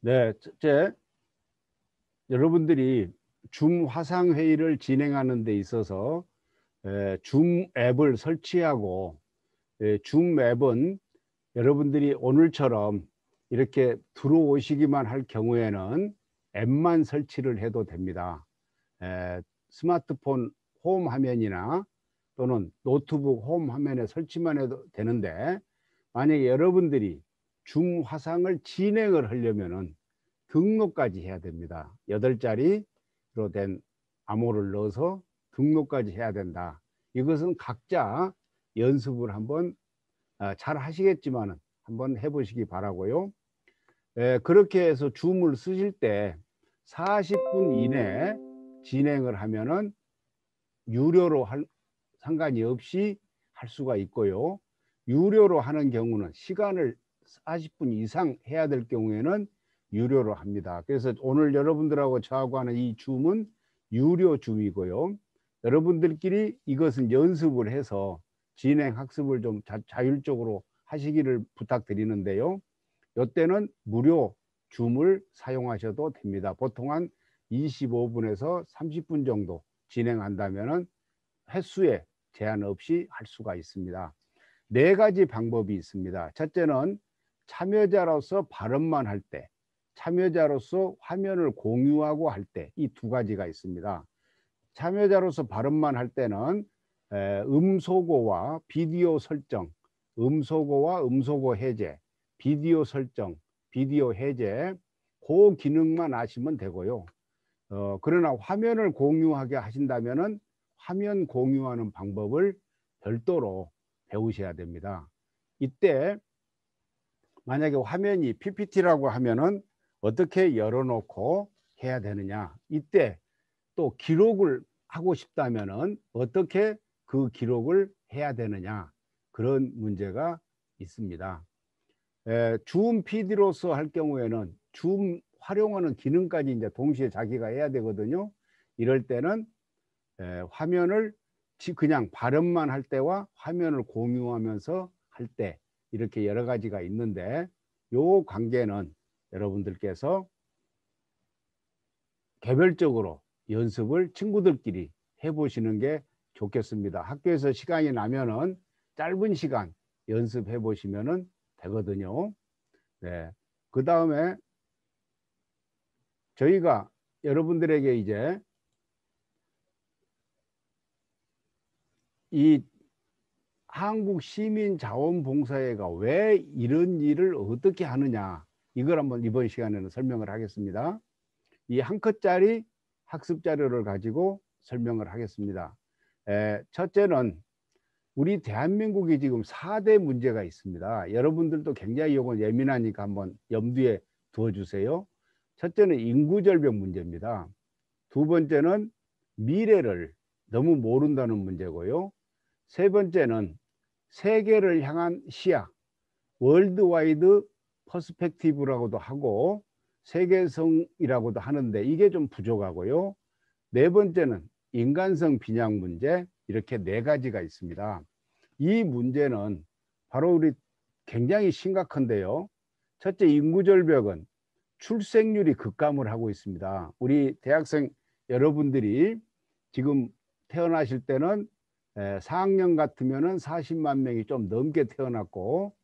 네, 첫째, 여러분들이 줌 화상회의를 진행하는 데 있어서 줌 앱을 설치하고, 줌 앱은 여러분들이 오늘처럼 이렇게 들어오시기만 할 경우에는 앱만 설치를 해도 됩니다. 스마트폰 홈 화면이나 또는 노트북 홈 화면에 설치만 해도 되는데, 만약에 여러분들이 줌 화상을 진행을 하려면은 등록까지 해야 됩니다. 8자리로 된 암호를 넣어서 등록까지 해야 된다. 이것은 각자 연습을 한번 잘 하시겠지만 한번 해보시기 바라고요. 그렇게 해서 줌을 쓰실 때 40분 이내에 진행을 하면은 유료로 상관이 없이 할 수가 있고요. 유료로 하는 경우는 시간을 40분 이상 해야 될 경우에는 유료로 합니다. 그래서 오늘 여러분들하고 저하고 하는 이 줌은 유료 줌이고요. 여러분들끼리 이것은 연습을 해서 진행 학습을 좀 자율적으로 하시기를 부탁드리는데요. 이때는 무료 줌을 사용하셔도 됩니다. 보통 한 25분에서 30분 정도 진행한다면 횟수에 제한 없이 할 수가 있습니다. 4가지 방법이 있습니다. 첫째는 참여자로서 발언만 할 때, 참여자로서 화면을 공유하고 할 때, 이 2가지가 있습니다. 참여자로서 발언만 할 때는 음소거와 비디오 설정, 음소거와 음소거 해제, 비디오 설정, 비디오 해제, 그 기능만 아시면 되고요. 그러나 화면을 공유하게 하신다면은 화면 공유하는 방법을 별도로 배우셔야 됩니다. 이때 만약에 화면이 PPT라고 하면은 어떻게 열어놓고 해야 되느냐, 이때 또 기록을 하고 싶다면은 어떻게 그 기록을 해야 되느냐, 그런 문제가 있습니다. 줌 PD로서 할 경우에는 줌 활용하는 기능까지 이제 동시에 자기가 해야 되거든요. 이럴 때는 화면을 그냥 발음만 할 때와 화면을 공유하면서 할 때, 이렇게 여러 가지가 있는데, 요 관계는 여러분들께서 개별적으로 연습을 친구들끼리 해보시는 게 좋겠습니다. 학교에서 시간이 나면은 짧은 시간 연습해 보시면 되거든요. 네. 그 다음에 저희가 여러분들에게 이제 이 한국시민자원봉사회가 왜 이런 일을 어떻게 하느냐, 이걸 한번 이번 시간에는 설명을 하겠습니다. 이 한 컷짜리 학습 자료를 가지고 설명을 하겠습니다. 첫째는 우리 대한민국이 지금 4대 문제가 있습니다. 여러분들도 굉장히 이건 예민하니까 한번 염두에 두어주세요. 첫째는 인구절벽 문제입니다. 두 번째는 미래를 너무 모른다는 문제고요. 세 번째는 세계를 향한 시야, 월드와이드 퍼스펙티브라고도 하고 세계성이라고도 하는데 이게 좀 부족하고요. 네 번째는 인간성 빈약 문제, 이렇게 4가지가 있습니다. 이 문제는 바로 우리 굉장히 심각한데요. 첫째, 인구절벽은 출생률이 급감을 하고 있습니다. 우리 대학생 여러분들이 지금 태어나실 때는 4학년 같으면은 40만 명이 좀 넘게 태어났고,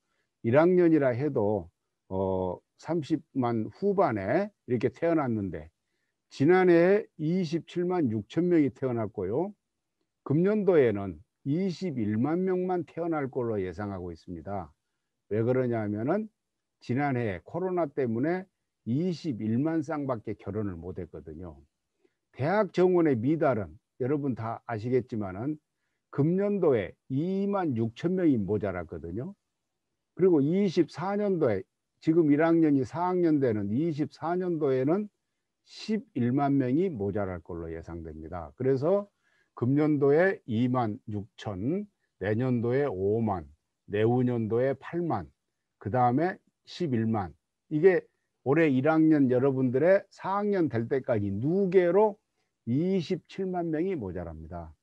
1학년이라 해도 30만 후반에 이렇게 태어났는데, 지난해 27만 6천 명이 태어났고요. 금년도에는 21만 명만 태어날 걸로 예상하고 있습니다. 왜 그러냐면은 지난해 코로나 때문에 21만 쌍밖에 결혼을 못 했거든요. 대학 정원의 미달은 여러분 다 아시겠지만은 금년도에 2만 6천 명이 모자랐거든요. 그리고 24년도에 지금 1학년이 4학년 되는 24년도에는 11만 명이 모자랄 걸로 예상됩니다. 그래서 금년도에 2만 6천, 내년도에 5만, 내후년도에 8만, 그 다음에 11만. 이게 올해 1학년 여러분들의 4학년 될 때까지 누계로 27만 명이 모자랍니다.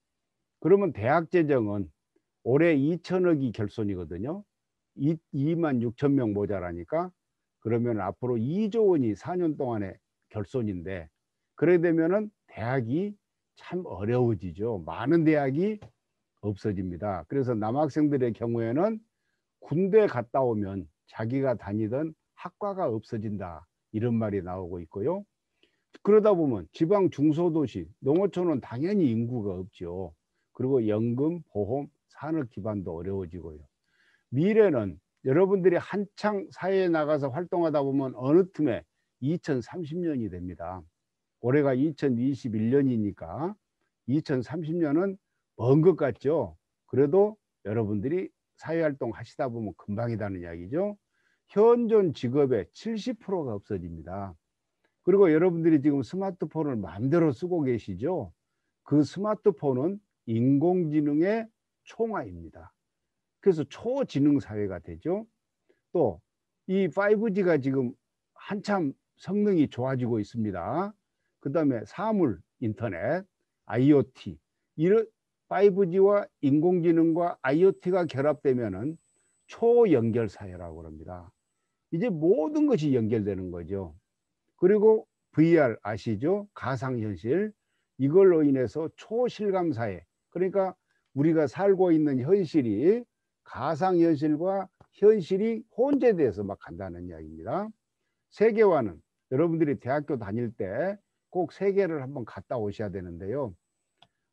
그러면 대학 재정은 올해 2천억이 결손이거든요. 2만 6천 명 모자라니까. 그러면 앞으로 2조 원이 4년 동안의 결손인데, 그래 되면은 대학이 참 어려워지죠. 많은 대학이 없어집니다. 그래서 남학생들의 경우에는 군대 갔다 오면 자기가 다니던 학과가 없어진다, 이런 말이 나오고 있고요. 그러다 보면 지방 중소도시, 농어촌은 당연히 인구가 없죠. 그리고 연금, 보험, 산업 기반도 어려워지고요. 미래는 여러분들이 한창 사회에 나가서 활동하다 보면 어느 틈에 2030년이 됩니다. 올해가 2021년이니까 2030년은 먼 것 같죠. 그래도 여러분들이 사회활동 하시다 보면 금방이라는 이야기죠. 현존 직업의 70%가 없어집니다. 그리고 여러분들이 지금 스마트폰을 마음대로 쓰고 계시죠. 그 스마트폰은 인공지능의 총화입니다. 그래서 초지능 사회가 되죠. 또 이 5G가 지금 한참 성능이 좋아지고 있습니다. 그 다음에 사물 인터넷, IoT, 이런 5G와 인공지능과 IoT가 결합되면은 초연결 사회라고 합니다. 이제 모든 것이 연결되는 거죠. 그리고 VR 아시죠? 가상현실. 이걸로 인해서 초실감 사회. 그러니까 우리가 살고 있는 현실이 가상현실과 현실이 혼재돼서 막 간다는 이야기입니다. 세계화는 여러분들이 대학교 다닐 때 꼭 세계를 한번 갔다 오셔야 되는데요.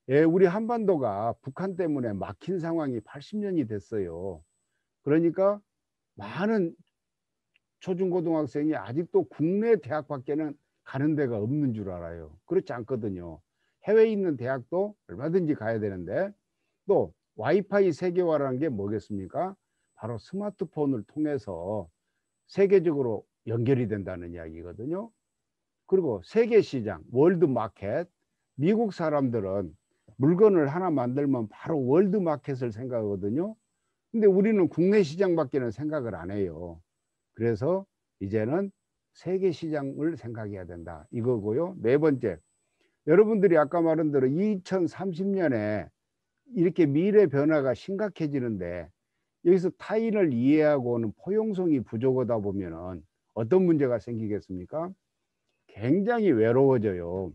예, 우리 한반도가 북한 때문에 막힌 상황이 80년이 됐어요. 그러니까 많은 초중고등학생이 아직도 국내 대학 밖에는 가는 데가 없는 줄 알아요. 그렇지 않거든요. 해외에 있는 대학도 얼마든지 가야 되는데, 또 와이파이 세계화라는 게 뭐겠습니까? 바로 스마트폰을 통해서 세계적으로 연결이 된다는 이야기거든요. 그리고 세계 시장, 월드 마켓, 미국 사람들은 물건을 하나 만들면 바로 월드 마켓을 생각하거든요. 근데 우리는 국내 시장밖에는 생각을 안 해요. 그래서 이제는 세계 시장을 생각해야 된다, 이거고요. 네 번째, 여러분들이 아까 말한 대로 2030년에 이렇게 미래 변화가 심각해지는데, 여기서 타인을 이해하고는 포용성이 부족하다 보면은 어떤 문제가 생기겠습니까? 굉장히 외로워져요.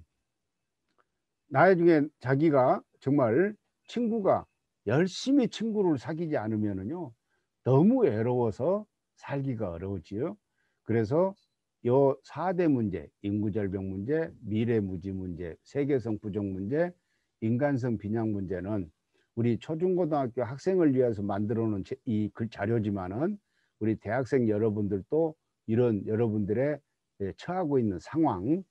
나중에 자기가 정말 친구가 열심히 친구를 사귀지 않으면은요, 너무 외로워서 살기가 어려우지요. 그래서 요 4대 문제, 인구절벽 문제, 미래무지 문제, 세계성 부족 문제, 인간성 빈약 문제는 우리 초중고등학교 학생을 위해서 만들어 놓은 이 자료지만은 우리 대학생 여러분들도 이런 여러분들의 처하고 있는 상황,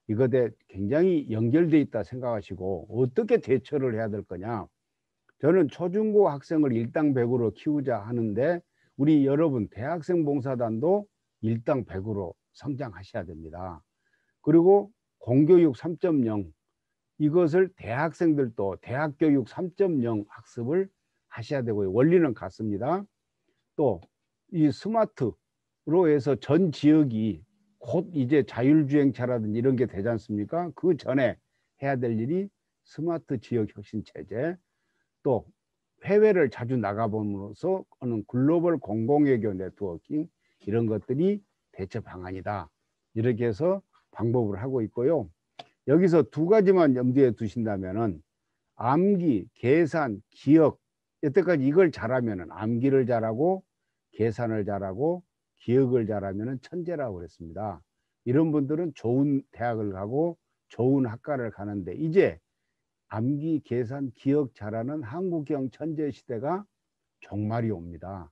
이것에 굉장히 연결돼 있다 생각하시고 어떻게 대처를 해야 될 거냐. 저는 초중고 학생을 일당백으로 키우자 하는데, 우리 여러분 대학생 봉사단도 일당백으로 성장하셔야 됩니다. 그리고 공교육 3.0, 이것을 대학생들도 대학교육 3.0 학습을 하셔야 되고요. 원리는 같습니다. 또 이 스마트로 해서 전 지역이 곧 이제 자율주행차라든지 이런 게 되지 않습니까? 그 전에 해야 될 일이 스마트 지역 혁신 체제, 또 해외를 자주 나가봄으로써 하는 글로벌 공공외교 네트워킹, 이런 것들이 대처 방안이다, 이렇게 해서 방법을 하고 있고요. 여기서 두 가지만 염두에 두신다면은 암기, 계산, 기억, 여태까지 이걸 잘하면은 암기를 잘하고 계산을 잘하고 기억을 잘하면은 천재라고 그랬습니다. 이런 분들은 좋은 대학을 가고 좋은 학과를 가는데, 이제 암기, 계산, 기억 잘하는 한국형 천재 시대가 종말이 옵니다.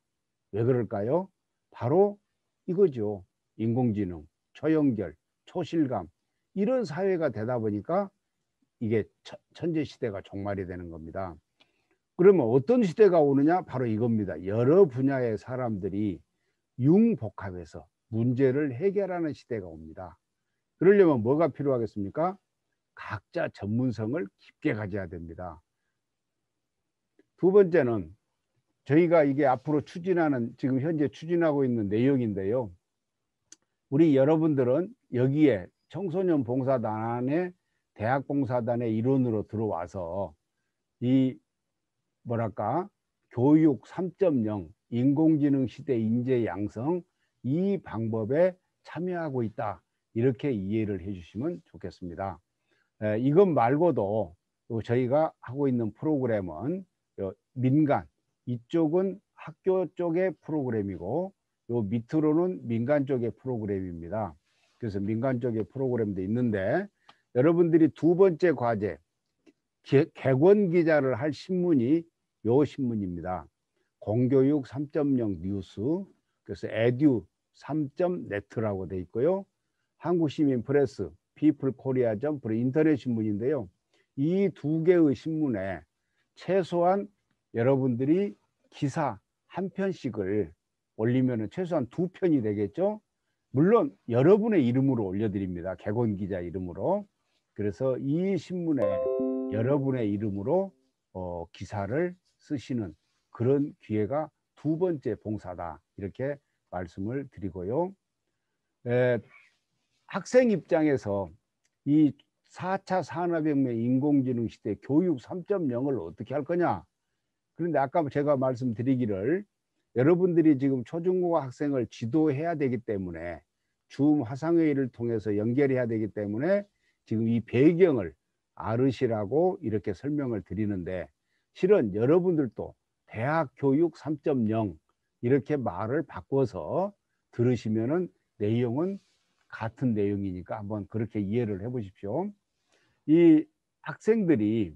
왜 그럴까요? 바로 이거죠. 인공지능, 초연결, 초실감, 이런 사회가 되다 보니까 이게 천재 시대가 종말이 되는 겁니다. 그러면 어떤 시대가 오느냐? 바로 이겁니다. 여러 분야의 사람들이 융복합해서 문제를 해결하는 시대가 옵니다. 그러려면 뭐가 필요하겠습니까? 각자 전문성을 깊게 가져야 됩니다. 두 번째는 저희가 이게 앞으로 추진하는, 지금 현재 추진하고 있는 내용인데요. 우리 여러분들은 여기에 청소년 봉사단의 대학 봉사단의 일원으로 들어와서 이 뭐랄까 교육 3.0 인공지능 시대 인재 양성, 이 방법에 참여하고 있다. 이렇게 이해를 해주시면 좋겠습니다. 이것 말고도 저희가 하고 있는 프로그램은 민간, 이쪽은 학교 쪽의 프로그램이고 요 밑으로는 민간 쪽의 프로그램입니다. 그래서 민간 쪽의 프로그램도 있는데 여러분들이 두 번째 과제 객원 기자를 할 신문이 요 신문입니다. 공교육 3.0 뉴스, 그래서 에듀 3.net라고 되어 있고요. 한국시민프레스, 피플코리아.프로 인터넷 신문인데요. 이 두 개의 신문에 최소한 여러분들이 기사 한 편씩을 올리면 최소한 두 편이 되겠죠. 물론 여러분의 이름으로 올려드립니다. 객원 기자 이름으로. 그래서 이 신문에 여러분의 이름으로 기사를 쓰시는 그런 기회가 두 번째 봉사다. 이렇게 말씀을 드리고요. 학생 입장에서 이 4차 산업혁명 인공지능 시대 교육 3.0을 어떻게 할 거냐. 그런데 아까 제가 말씀드리기를 여러분들이 지금 초중고 학생을 지도해야 되기 때문에 줌 화상회의를 통해서 연결해야 되기 때문에 지금 이 배경을 알으시라고 이렇게 설명을 드리는데 실은 여러분들도 대학 교육 3.0 이렇게 말을 바꿔서 들으시면은 내용은 같은 내용이니까 한번 그렇게 이해를 해 보십시오. 이 학생들이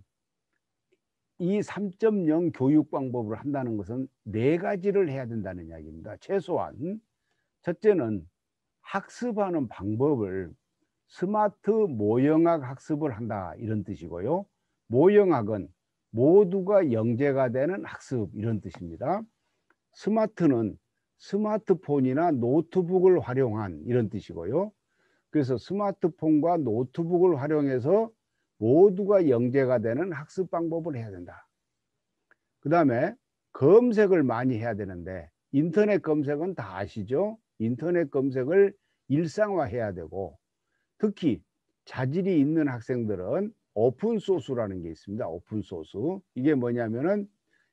이 3.0 교육 방법을 한다는 것은 네 가지를 해야 된다는 이야기입니다. 최소한 첫째는 학습하는 방법을 스마트 모형학 학습을 한다 이런 뜻이고요. 모형학은 모두가 영재가 되는 학습 이런 뜻입니다. 스마트는 스마트폰이나 노트북을 활용한 이런 뜻이고요. 그래서 스마트폰과 노트북을 활용해서 모두가 영재가 되는 학습 방법을 해야 된다. 그 다음에 검색을 많이 해야 되는데 인터넷 검색은 다 아시죠? 인터넷 검색을 일상화해야 되고 특히 자질이 있는 학생들은 오픈소스라는 게 있습니다. 오픈소스. 이게 뭐냐면은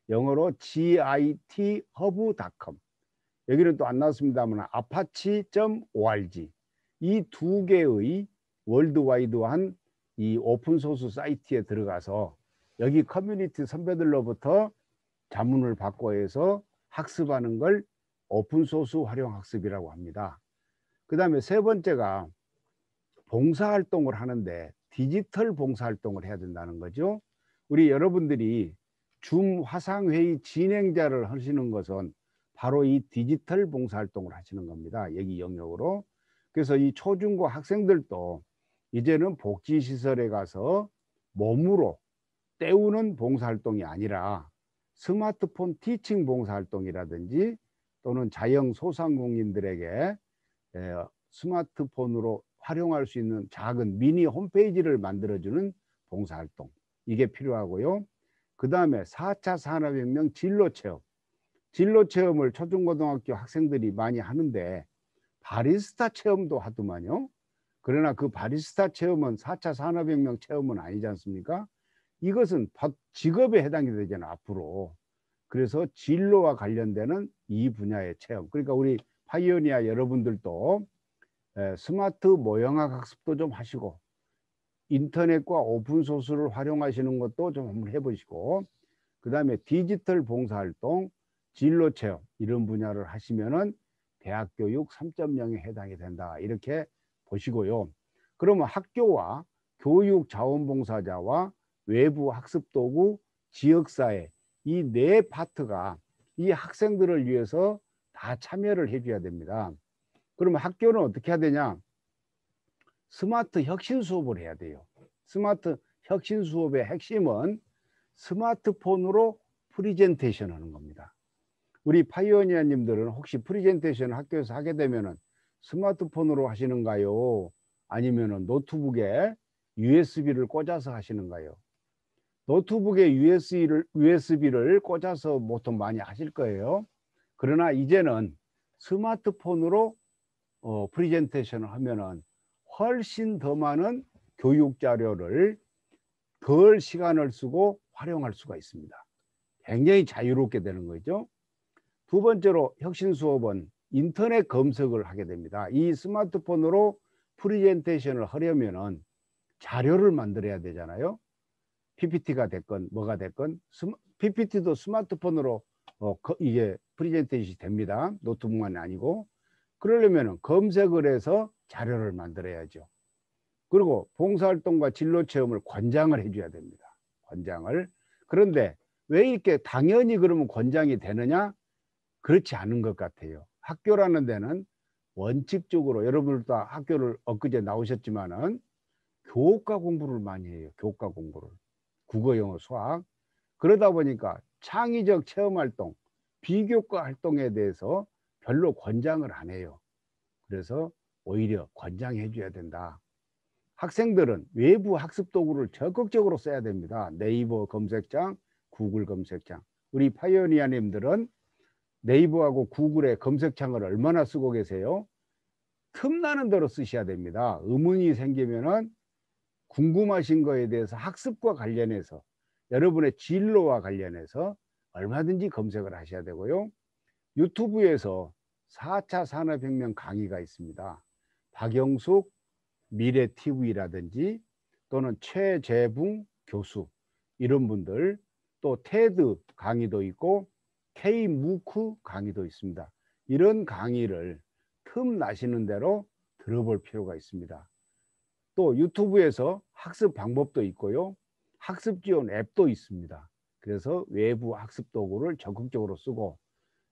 영어로 github.com 여기는 또 안 나왔습니다만 apache.org 이 두 개의 월드와이드한 이 오픈소스 사이트에 들어가서 여기 커뮤니티 선배들로부터 자문을 받고 해서 학습하는 걸 오픈소스 활용 학습이라고 합니다. 그 다음에 세 번째가 봉사활동을 하는데 디지털 봉사활동을 해야 된다는 거죠. 우리 여러분들이 줌 화상회의 진행자를 하시는 것은 바로 이 디지털 봉사활동을 하시는 겁니다. 여기 영역으로. 그래서 이 초중고 학생들도 이제는 복지시설에 가서 몸으로 때우는 봉사활동이 아니라 스마트폰 티칭 봉사활동이라든지 또는 자영 소상공인들에게 스마트폰으로 활용할 수 있는 작은 미니 홈페이지를 만들어주는 봉사활동 이게 필요하고요. 그 다음에 4차 산업혁명 진로체험 진로체험을 초중고등학교 학생들이 많이 하는데 바리스타 체험도 하더만요. 그러나 그 바리스타 체험은 4차 산업혁명 체험은 아니지 않습니까? 이것은 직업에 해당이 되잖아요 앞으로. 그래서 진로와 관련되는 이 분야의 체험 그러니까 우리 파이오니아 여러분들도 스마트 모형학 학습도 좀 하시고 인터넷과 오픈소스를 활용하시는 것도 좀 한번 해보시고 그 다음에 디지털 봉사활동 진로체험 이런 분야를 하시면은 대학교육 3.0에 해당이 된다 이렇게 보시고요. 그러면 학교와 교육자원봉사자와 외부 학습도구 지역사회 이 네 파트가 이 학생들을 위해서 다 참여를 해줘야 됩니다. 그러면 학교는 어떻게 해야 되냐? 스마트 혁신 수업을 해야 돼요. 스마트 혁신 수업의 핵심은 스마트폰으로 프리젠테이션 하는 겁니다. 우리 파이오니아님들은 혹시 프리젠테이션 학교에서 하게 되면은 스마트폰으로 하시는가요? 아니면은 노트북에 USB를 꽂아서 하시는가요? 노트북에 USB를 꽂아서 보통 많이 하실 거예요. 그러나 이제는 스마트폰으로 프리젠테이션을 하면은 훨씬 더 많은 교육 자료를 덜 시간을 쓰고 활용할 수가 있습니다. 굉장히 자유롭게 되는 거죠. 두 번째로 혁신 수업은 인터넷 검색을 하게 됩니다. 이 스마트폰으로 프레젠테이션을 하려면은 자료를 만들어야 되잖아요. PPT가 됐건 뭐가 됐건 PPT도 스마트폰으로 이게 프레젠테이션이 됩니다. 노트북만이 아니고. 그러려면 검색을 해서 자료를 만들어야죠. 그리고 봉사활동과 진로체험을 권장을 해줘야 됩니다. 권장을. 그런데 왜 이렇게 당연히 그러면 권장이 되느냐? 그렇지 않은 것 같아요. 학교라는 데는 원칙적으로 여러분들도 학교를 엊그제 나오셨지만은 교과 공부를 많이 해요. 교과 공부를. 국어, 영어, 수학. 그러다 보니까 창의적 체험활동, 비교과 활동에 대해서 별로 권장을 안 해요. 그래서 오히려 권장해 줘야 된다. 학생들은 외부 학습 도구를 적극적으로 써야 됩니다. 네이버 검색창, 구글 검색창. 우리 파이오니아님들은 네이버하고 구글의 검색창을 얼마나 쓰고 계세요? 틈나는 대로 쓰셔야 됩니다. 의문이 생기면은 궁금하신 거에 대해서 학습과 관련해서 여러분의 진로와 관련해서 얼마든지 검색을 하셔야 되고요. 유튜브에서 4차 산업혁명 강의가 있습니다. 박영숙 미래TV라든지 또는 최재붕 교수 이런 분들, 또 테드 강의도 있고 K무크 강의도 있습니다. 이런 강의를 틈 나시는 대로 들어볼 필요가 있습니다. 또 유튜브에서 학습 방법도 있고요. 학습 지원 앱도 있습니다. 그래서 외부 학습 도구를 적극적으로 쓰고,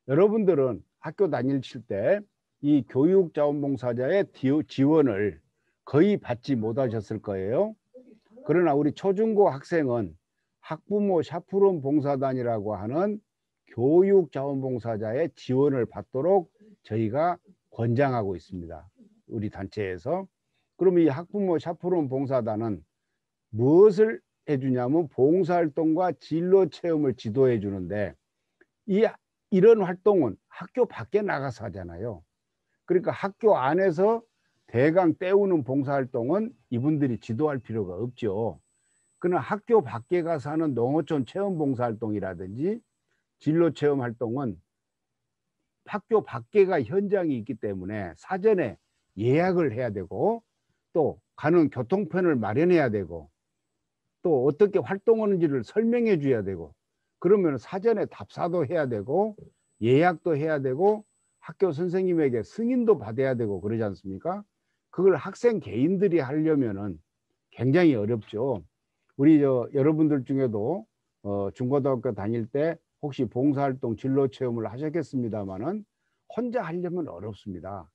여러분들은 학교 다니실 때 이 교육자원봉사자의 지원을 거의 받지 못하셨을 거예요. 그러나 우리 초중고 학생은 학부모 샤프론 봉사단이라고 하는 교육자원봉사자의 지원을 받도록 저희가 권장하고 있습니다. 우리 단체에서. 그럼 이 학부모 샤프론 봉사단은 무엇을 해주냐면 봉사활동과 진로체험을 지도해 주는데, 이런 활동은 학교 밖에 나가서 하잖아요. 그러니까 학교 안에서 대강 때우는 봉사활동은 이분들이 지도할 필요가 없죠. 그러나 학교 밖에 가서 하는 농어촌 체험 봉사활동이라든지 진로체험 활동은 학교 밖에가 현장이 있기 때문에 사전에 예약을 해야 되고, 또 가는 교통편을 마련해야 되고, 또 어떻게 활동하는지를 설명해 줘야 되고, 그러면 사전에 답사도 해야 되고 예약도 해야 되고 학교 선생님에게 승인도 받아야 되고 그러지 않습니까? 그걸 학생 개인들이 하려면은 굉장히 어렵죠. 우리 여러분들 중에도 중고등학교 다닐 때 혹시 봉사활동 진로체험을 하셨겠습니다마는 혼자 하려면 어렵습니다.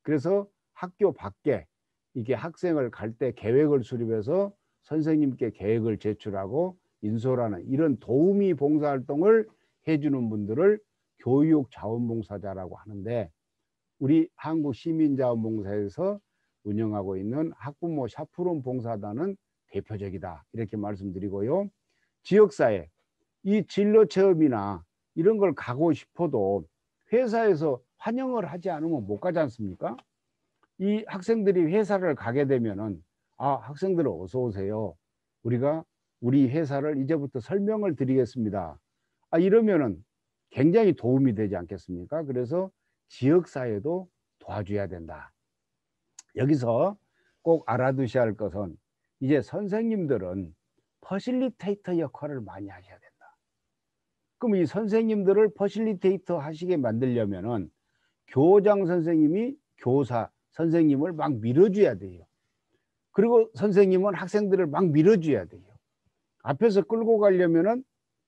그래서 학교 밖에 이게 학생을 갈 때 계획을 수립해서 선생님께 계획을 제출하고 인솔하는 이런 도우미 봉사활동을 해주는 분들을 교육자원봉사자라고 하는데, 우리 한국시민자원봉사에서 운영하고 있는 학부모 샤프론 봉사단은 대표적이다, 이렇게 말씀드리고요. 지역사회, 이 진로체험이나 이런 걸 가고 싶어도 회사에서 환영을 하지 않으면 못 가지 않습니까? 이 학생들이 회사를 가게 되면은, 아, 학생들 어서 오세요. 우리가 우리 회사를 이제부터 설명을 드리겠습니다. 이러면은 굉장히 도움이 되지 않겠습니까? 그래서 지역사회도 도와줘야 된다. 여기서 꼭 알아두셔야 할 것은, 이제 선생님들은 퍼실리테이터 역할을 많이 하셔야 된다. 그럼 이 선생님들을 퍼실리테이터 하시게 만들려면은 교장 선생님이 교사 선생님을 막 밀어줘야 돼요. 그리고 선생님은 학생들을 막 밀어줘야 돼요. 앞에서 끌고 가려면은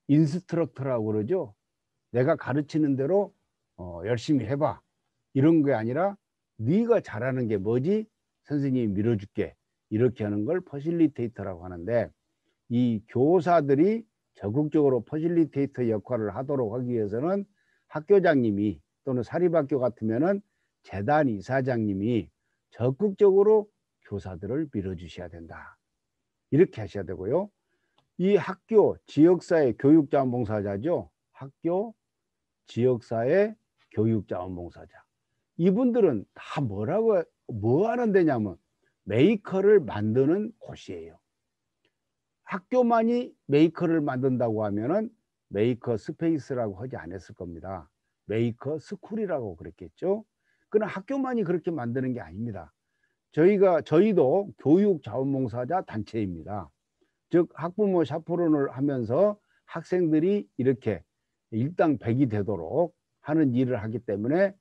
인스트럭터라고 그러죠. 내가 가르치는 대로 열심히 해봐, 이런 게 아니라 네가 잘하는 게 뭐지? 선생님이 밀어줄게, 이렇게 하는 걸 퍼실리테이터라고 하는데, 이 교사들이 적극적으로 퍼실리테이터 역할을 하도록 하기 위해서는 학교장님이, 또는 사립학교 같으면은 재단 이사장님이 적극적으로 교사들을 밀어주셔야 된다, 이렇게 하셔야 되고요. 이 학교 지역사회 교육자원봉사자죠. 학교 지역사회 교육자원봉사자, 이분들은 다 뭐 하는 데냐면 메이커를 만드는 곳이에요. 학교만이 메이커를 만든다고 하면은 메이커 스페이스라고 하지 않았을 겁니다. 메이커 스쿨이라고 그랬겠죠. 그러나 학교만이 그렇게 만드는 게 아닙니다. 저희도 교육자원봉사자 단체입니다. 즉 학부모 샤프론을 하면서 학생들이 이렇게 일당 100이 되도록 하는 일을 하기 때문에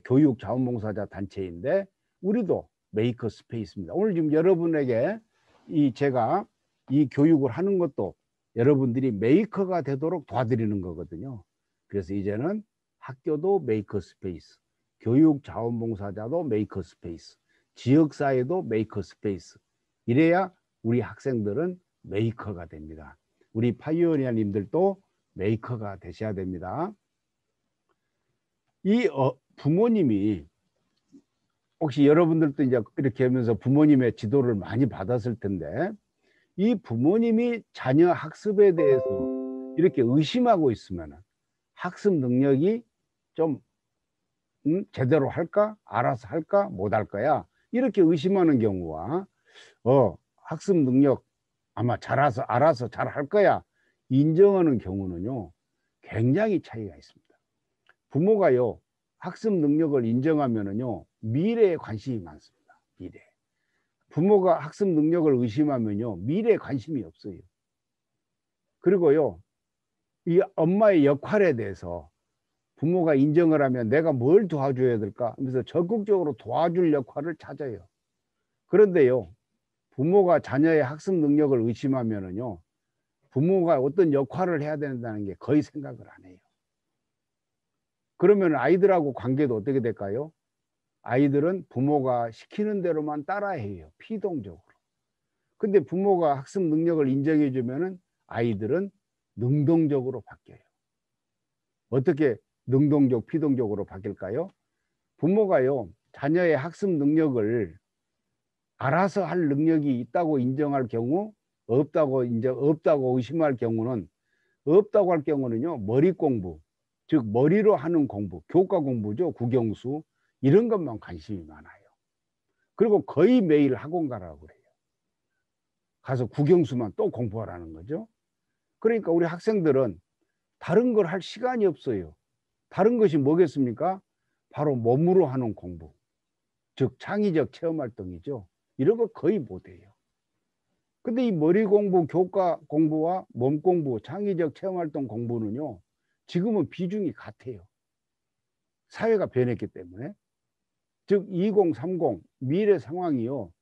교육자원봉사자 단체인데 우리도 메이커 스페이스입니다. 오늘 지금 여러분에게 제가 이 교육을 하는 것도 여러분들이 메이커가 되도록 도와드리는 거거든요. 그래서 이제는 학교도 메이커 스페이스, 교육자원봉사자도 메이커 스페이스, 지역사회도 메이커 스페이스. 이래야 우리 학생들은 메이커가 됩니다. 우리 파이오니아님들도 메이커가 되셔야 됩니다. 부모님이 혹시 여러분들도 이제 이렇게 하면서 부모님의 지도를 많이 받았을 텐데 이 부모님이 자녀 학습에 대해서 이렇게 의심하고 있으면 학습 능력이 좀 제대로 할까? 알아서 할까? 못 할 거야? 이렇게 의심하는 경우와 학습 능력 아마 알아서 잘 할 거야 인정하는 경우는요 굉장히 차이가 있습니다. 부모가요 학습 능력을 인정하면은요 미래에 관심이 많습니다. 미래. 부모가 학습 능력을 의심하면요 미래에 관심이 없어요. 그리고요 이 엄마의 역할에 대해서 부모가 인정을 하면 내가 뭘 도와줘야 될까 하면서 적극적으로 도와줄 역할을 찾아요. 그런데요 부모가 자녀의 학습 능력을 의심하면은요 부모가 어떤 역할을 해야 된다는 게 거의 생각을 안 해요. 그러면 아이들하고 관계도 어떻게 될까요? 아이들은 부모가 시키는 대로만 따라해요. 피동적으로. 근데 부모가 학습 능력을 인정해 주면은 아이들은 능동적으로 바뀌어요. 어떻게 능동적, 피동적으로 바뀔까요? 부모가요, 자녀의 학습 능력을 알아서 할 능력이 있다고 인정할 경우, 없다고 의심할 경우는, 없다고 할 경우는요, 머리 공부, 즉 머리로 하는 공부, 교과 공부죠. 국영수 이런 것만 관심이 많아요. 그리고 거의 매일 학원 가라고 그래요. 가서 국영수만 또 공부하라는 거죠. 그러니까 우리 학생들은 다른 걸 할 시간이 없어요. 다른 것이 뭐겠습니까? 바로 몸으로 하는 공부, 즉 창의적 체험 활동이죠. 이런 거 거의 못해요. 근데 이 머리 공부, 교과 공부와 몸 공부, 창의적 체험 활동 공부는요 지금은 비중이 같아요. 사회가 변했기 때문에. 즉 2030 미래 상황이요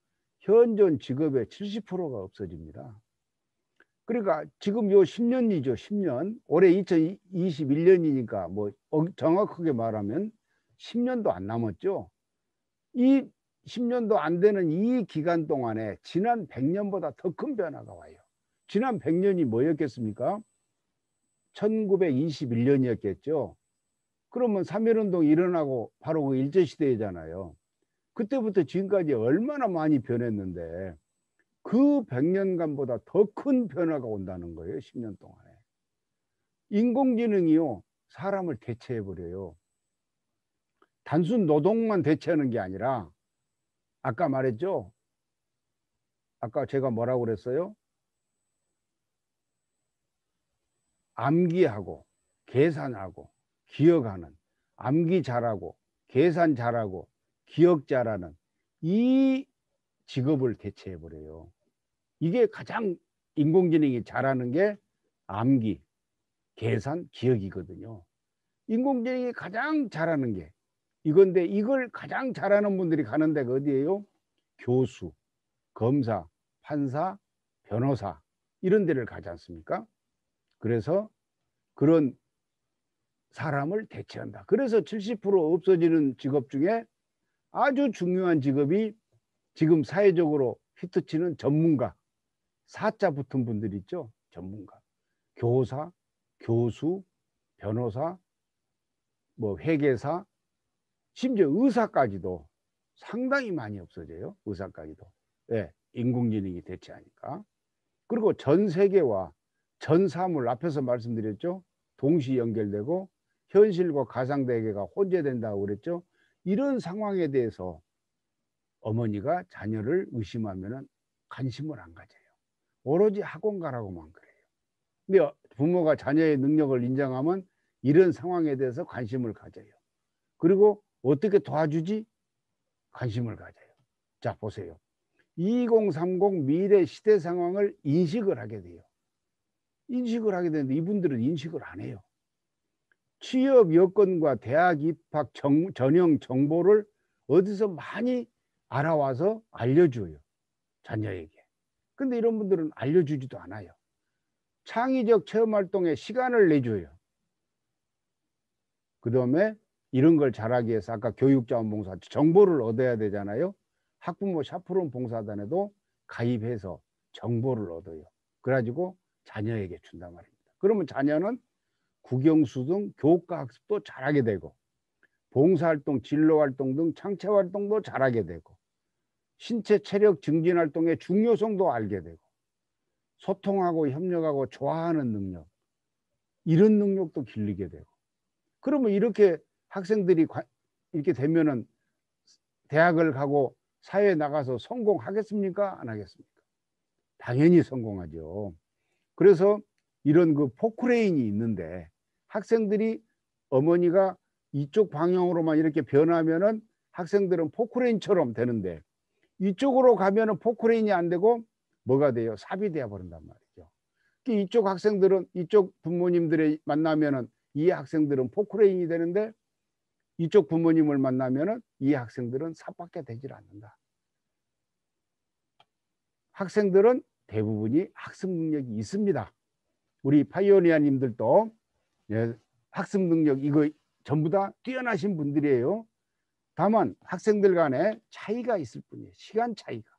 현존 직업의 70%가 없어집니다. 그러니까 지금 요 10년이죠. 10년. 올해 2021년이니까 뭐 정확하게 말하면 10년도 안 남았죠. 이 10년도 안 되는 이 기간 동안에 지난 100년보다 더 큰 변화가 와요. 지난 100년이 뭐였겠습니까? 1921년이었겠죠. 그러면 3.1운동이 일어나고 바로 그 일제시대잖아요. 그때부터 지금까지 얼마나 많이 변했는데 그 100년간보다 더 큰 변화가 온다는 거예요. 10년 동안에. 인공지능이요. 사람을 대체해버려요. 단순 노동만 대체하는 게 아니라 아까 말했죠. 아까 제가 뭐라고 그랬어요? 암기하고 계산하고 기억하는, 암기 잘하고 계산 잘하고 기억 잘하는 이 직업을 대체해버려요. 이게 가장 인공지능이 잘하는 게 암기, 계산, 기억이거든요. 인공지능이 가장 잘하는 게 이건데 이걸 가장 잘하는 분들이 가는 데가 어디예요? 교수, 검사, 판사, 변호사 이런 데를 가지 않습니까? 그래서 그런 사람을 대체한다. 그래서 70% 없어지는 직업 중에 아주 중요한 직업이 지금 사회적으로 히트치는 전문가, 사자 붙은 분들 있죠. 전문가, 교사, 교수, 변호사, 뭐 회계사, 심지어 의사까지도 상당히 많이 없어져요. 의사까지도. 네, 인공지능이 대체하니까. 그리고 전 세계와 전 사물 앞에서 말씀드렸죠. 동시 연결되고 현실과 가상대계가 혼재된다고 그랬죠. 이런 상황에 대해서 어머니가 자녀를 의심하면 관심을 안 가져요. 오로지 학원 가라고만 그래요. 근데 부모가 자녀의 능력을 인정하면 이런 상황에 대해서 관심을 가져요. 그리고 어떻게 도와주지? 관심을 가져요. 자, 보세요. 2030 미래 시대 상황을 인식을 하게 돼요. 인식을 하게 되는데 이분들은 인식을 안 해요. 취업 여건과 대학 입학 전형 정보를 어디서 많이 알아와서 알려줘요. 자녀에게. 근데 이런 분들은 알려주지도 않아요. 창의적 체험활동에 시간을 내줘요. 그 다음에 이런 걸 잘하기 위해서 아까 교육자원봉사 정보를 얻어야 되잖아요. 학부모 샤프론 봉사단에도 가입해서 정보를 얻어요. 그래가지고 자녀에게 준단 말입니다. 그러면 자녀는 국영수 등 교과 학습도 잘하게 되고 봉사활동, 진로활동 등 창체활동도 잘하게 되고 신체 체력 증진 활동의 중요성도 알게 되고 소통하고 협력하고 좋아하는 능력 이런 능력도 길리게 되고 그러면 이렇게 학생들이 이렇게 되면은 대학을 가고 사회에 나가서 성공하겠습니까? 안 하겠습니까? 당연히 성공하죠. 그래서 이런 그 포크레인이 있는데 학생들이 어머니가 이쪽 방향으로만 이렇게 변하면은 학생들은 포크레인처럼 되는데 이쪽으로 가면은 포크레인이 안 되고 뭐가 돼요? 삽이 되어 버린단 말이죠. 이쪽 학생들은 이쪽 부모님들의 만나면은 이 학생들은 포크레인이 되는데 이쪽 부모님을 만나면은 이 학생들은 삽밖에 되질 않는다. 학생들은 대부분이 학습 능력이 있습니다. 우리 파이오니아님들도 학습 능력 이거 전부 다 뛰어나신 분들이에요. 다만 학생들 간에 차이가 있을 뿐이에요. 시간 차이가.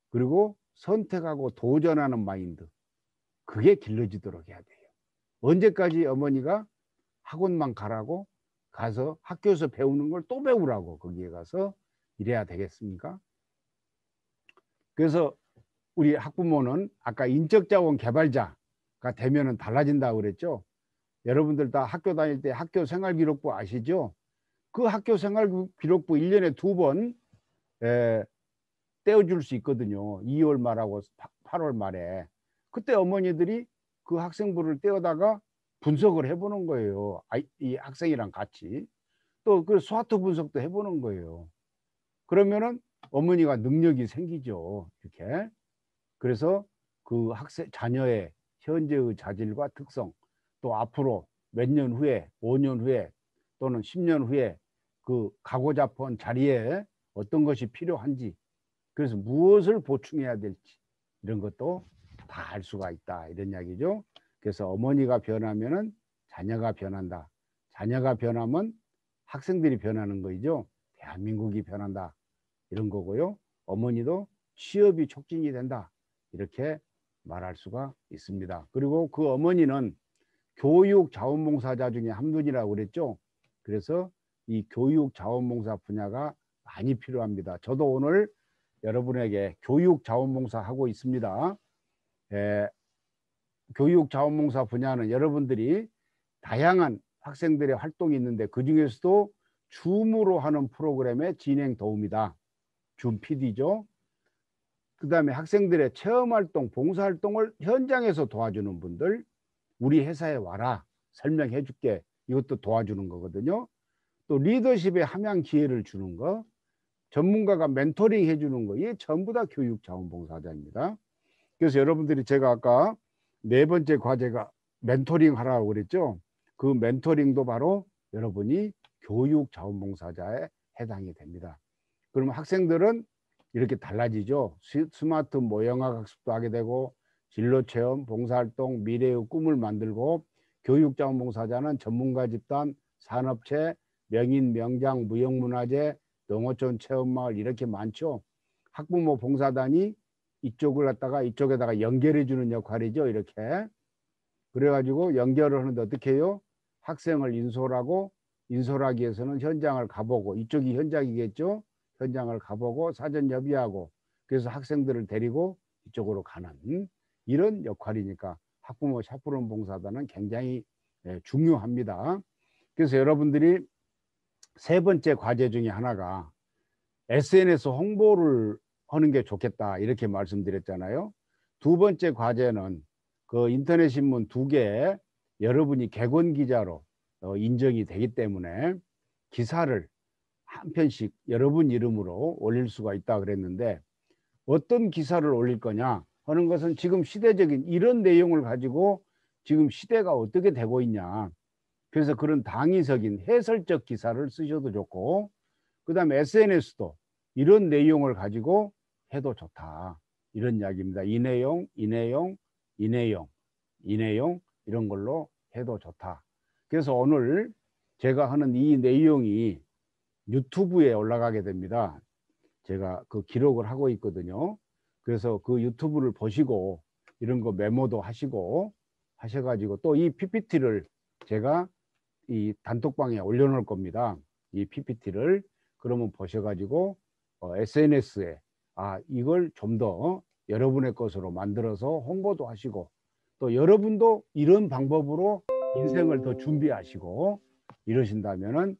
그리고 선택하고 도전하는 마인드. 그게 길러지도록 해야 돼요. 언제까지 어머니가 학원만 가라고 가서 학교에서 배우는 걸 또 배우라고 거기에 가서 이래야 되겠습니까? 그래서 우리 학부모는 아까 인적자원 개발자가 되면은 달라진다고 그랬죠. 여러분들 다 학교 다닐 때 학교 생활기록부 아시죠? 그 학교 생활기록부 1년에 2번 떼어줄 수 있거든요. 2월 말하고 8월 말에. 그때 어머니들이 그 학생부를 떼어다가 분석을 해보는 거예요. 이 학생이랑 같이. 또 그 스와트 분석도 해보는 거예요. 그러면은 어머니가 능력이 생기죠. 이렇게. 그래서 그 자녀의 현재의 자질과 특성, 또 앞으로 몇 년 후에, 5년 후에 또는 10년 후에 그 가고자 한 자리에 어떤 것이 필요한지, 그래서 무엇을 보충해야 될지 이런 것도 다 알 수가 있다 이런 이야기죠. 그래서 어머니가 변하면은 자녀가 변한다. 자녀가 변하면 학생들이 변하는 거죠. 대한민국이 변한다 이런 거고요. 어머니도 취업이 촉진이 된다 이렇게 말할 수가 있습니다. 그리고 그 어머니는 교육 자원봉사자 중에 한 분이라고 그랬죠. 그래서 이 교육 자원봉사 분야가 많이 필요합니다. 저도 오늘 여러분에게 교육 자원봉사 하고 있습니다. 교육 자원봉사 분야는 여러분들이 다양한 학생들의 활동이 있는데 그 중에서도 줌으로 하는 프로그램의 진행 도움이다. 줌 PD죠. 그 다음에 학생들의 체험활동, 봉사활동을 현장에서 도와주는 분들, 우리 회사에 와라, 설명해 줄게. 이것도 도와주는 거거든요. 또 리더십의 함양 기회를 주는 거, 전문가가 멘토링 해주는 거, 이게 전부 다 교육 자원봉사자입니다. 그래서 여러분들이 제가 아까 4번째 과제가 멘토링 하라고 그랬죠. 그 멘토링도 바로 여러분이 교육 자원봉사자에 해당이 됩니다. 그러면 학생들은 이렇게 달라지죠. 스마트 모형학 학습도 하게 되고 진로체험, 봉사활동, 미래의 꿈을 만들고 교육자원봉사자는 전문가 집단, 산업체, 명인, 명장, 무형문화재, 농어촌 체험마을 이렇게 많죠. 학부모 봉사단이 이쪽을 갖다가 이쪽에다가 연결해 주는 역할이죠. 이렇게. 그래가지고 연결을 하는데 어떻게 해요? 학생을 인솔하고 인솔하기 위해서는 현장을 가보고 이쪽이 현장이겠죠. 현장을 가보고 사전 협의하고 그래서 학생들을 데리고 이쪽으로 가는 이런 역할이니까 학부모 샤프론 봉사단은 굉장히 중요합니다. 그래서 여러분들이 3번째 과제 중에 하나가 SNS 홍보를 하는 게 좋겠다 이렇게 말씀드렸잖아요. 2번째 과제는 그 인터넷 신문 2개 여러분이 객원 기자로 인정이 되기 때문에 기사를 한 편씩 여러분 이름으로 올릴 수가 있다 그랬는데, 어떤 기사를 올릴 거냐 하는 것은 지금 시대적인 이런 내용을 가지고 지금 시대가 어떻게 되고 있냐, 그래서 그런 당위적인 해설적 기사를 쓰셔도 좋고, 그 다음에 SNS도 이런 내용을 가지고 해도 좋다, 이런 이야기입니다. 이 내용, 이 내용, 이 내용, 이 내용, 이런 걸로 해도 좋다. 그래서 오늘 제가 하는 이 내용이 유튜브에 올라가게 됩니다. 제가 그 기록을 하고 있거든요. 그래서 그 유튜브를 보시고 이런 거 메모도 하시고 하셔가지고, 또 이 PPT를 제가 이 단톡방에 올려놓을 겁니다. 이 PPT를 그러면 보셔가지고 SNS에 이걸 좀 더 여러분의 것으로 만들어서 홍보도 하시고, 또 여러분도 이런 방법으로 인생을 더 준비하시고 이러신다면은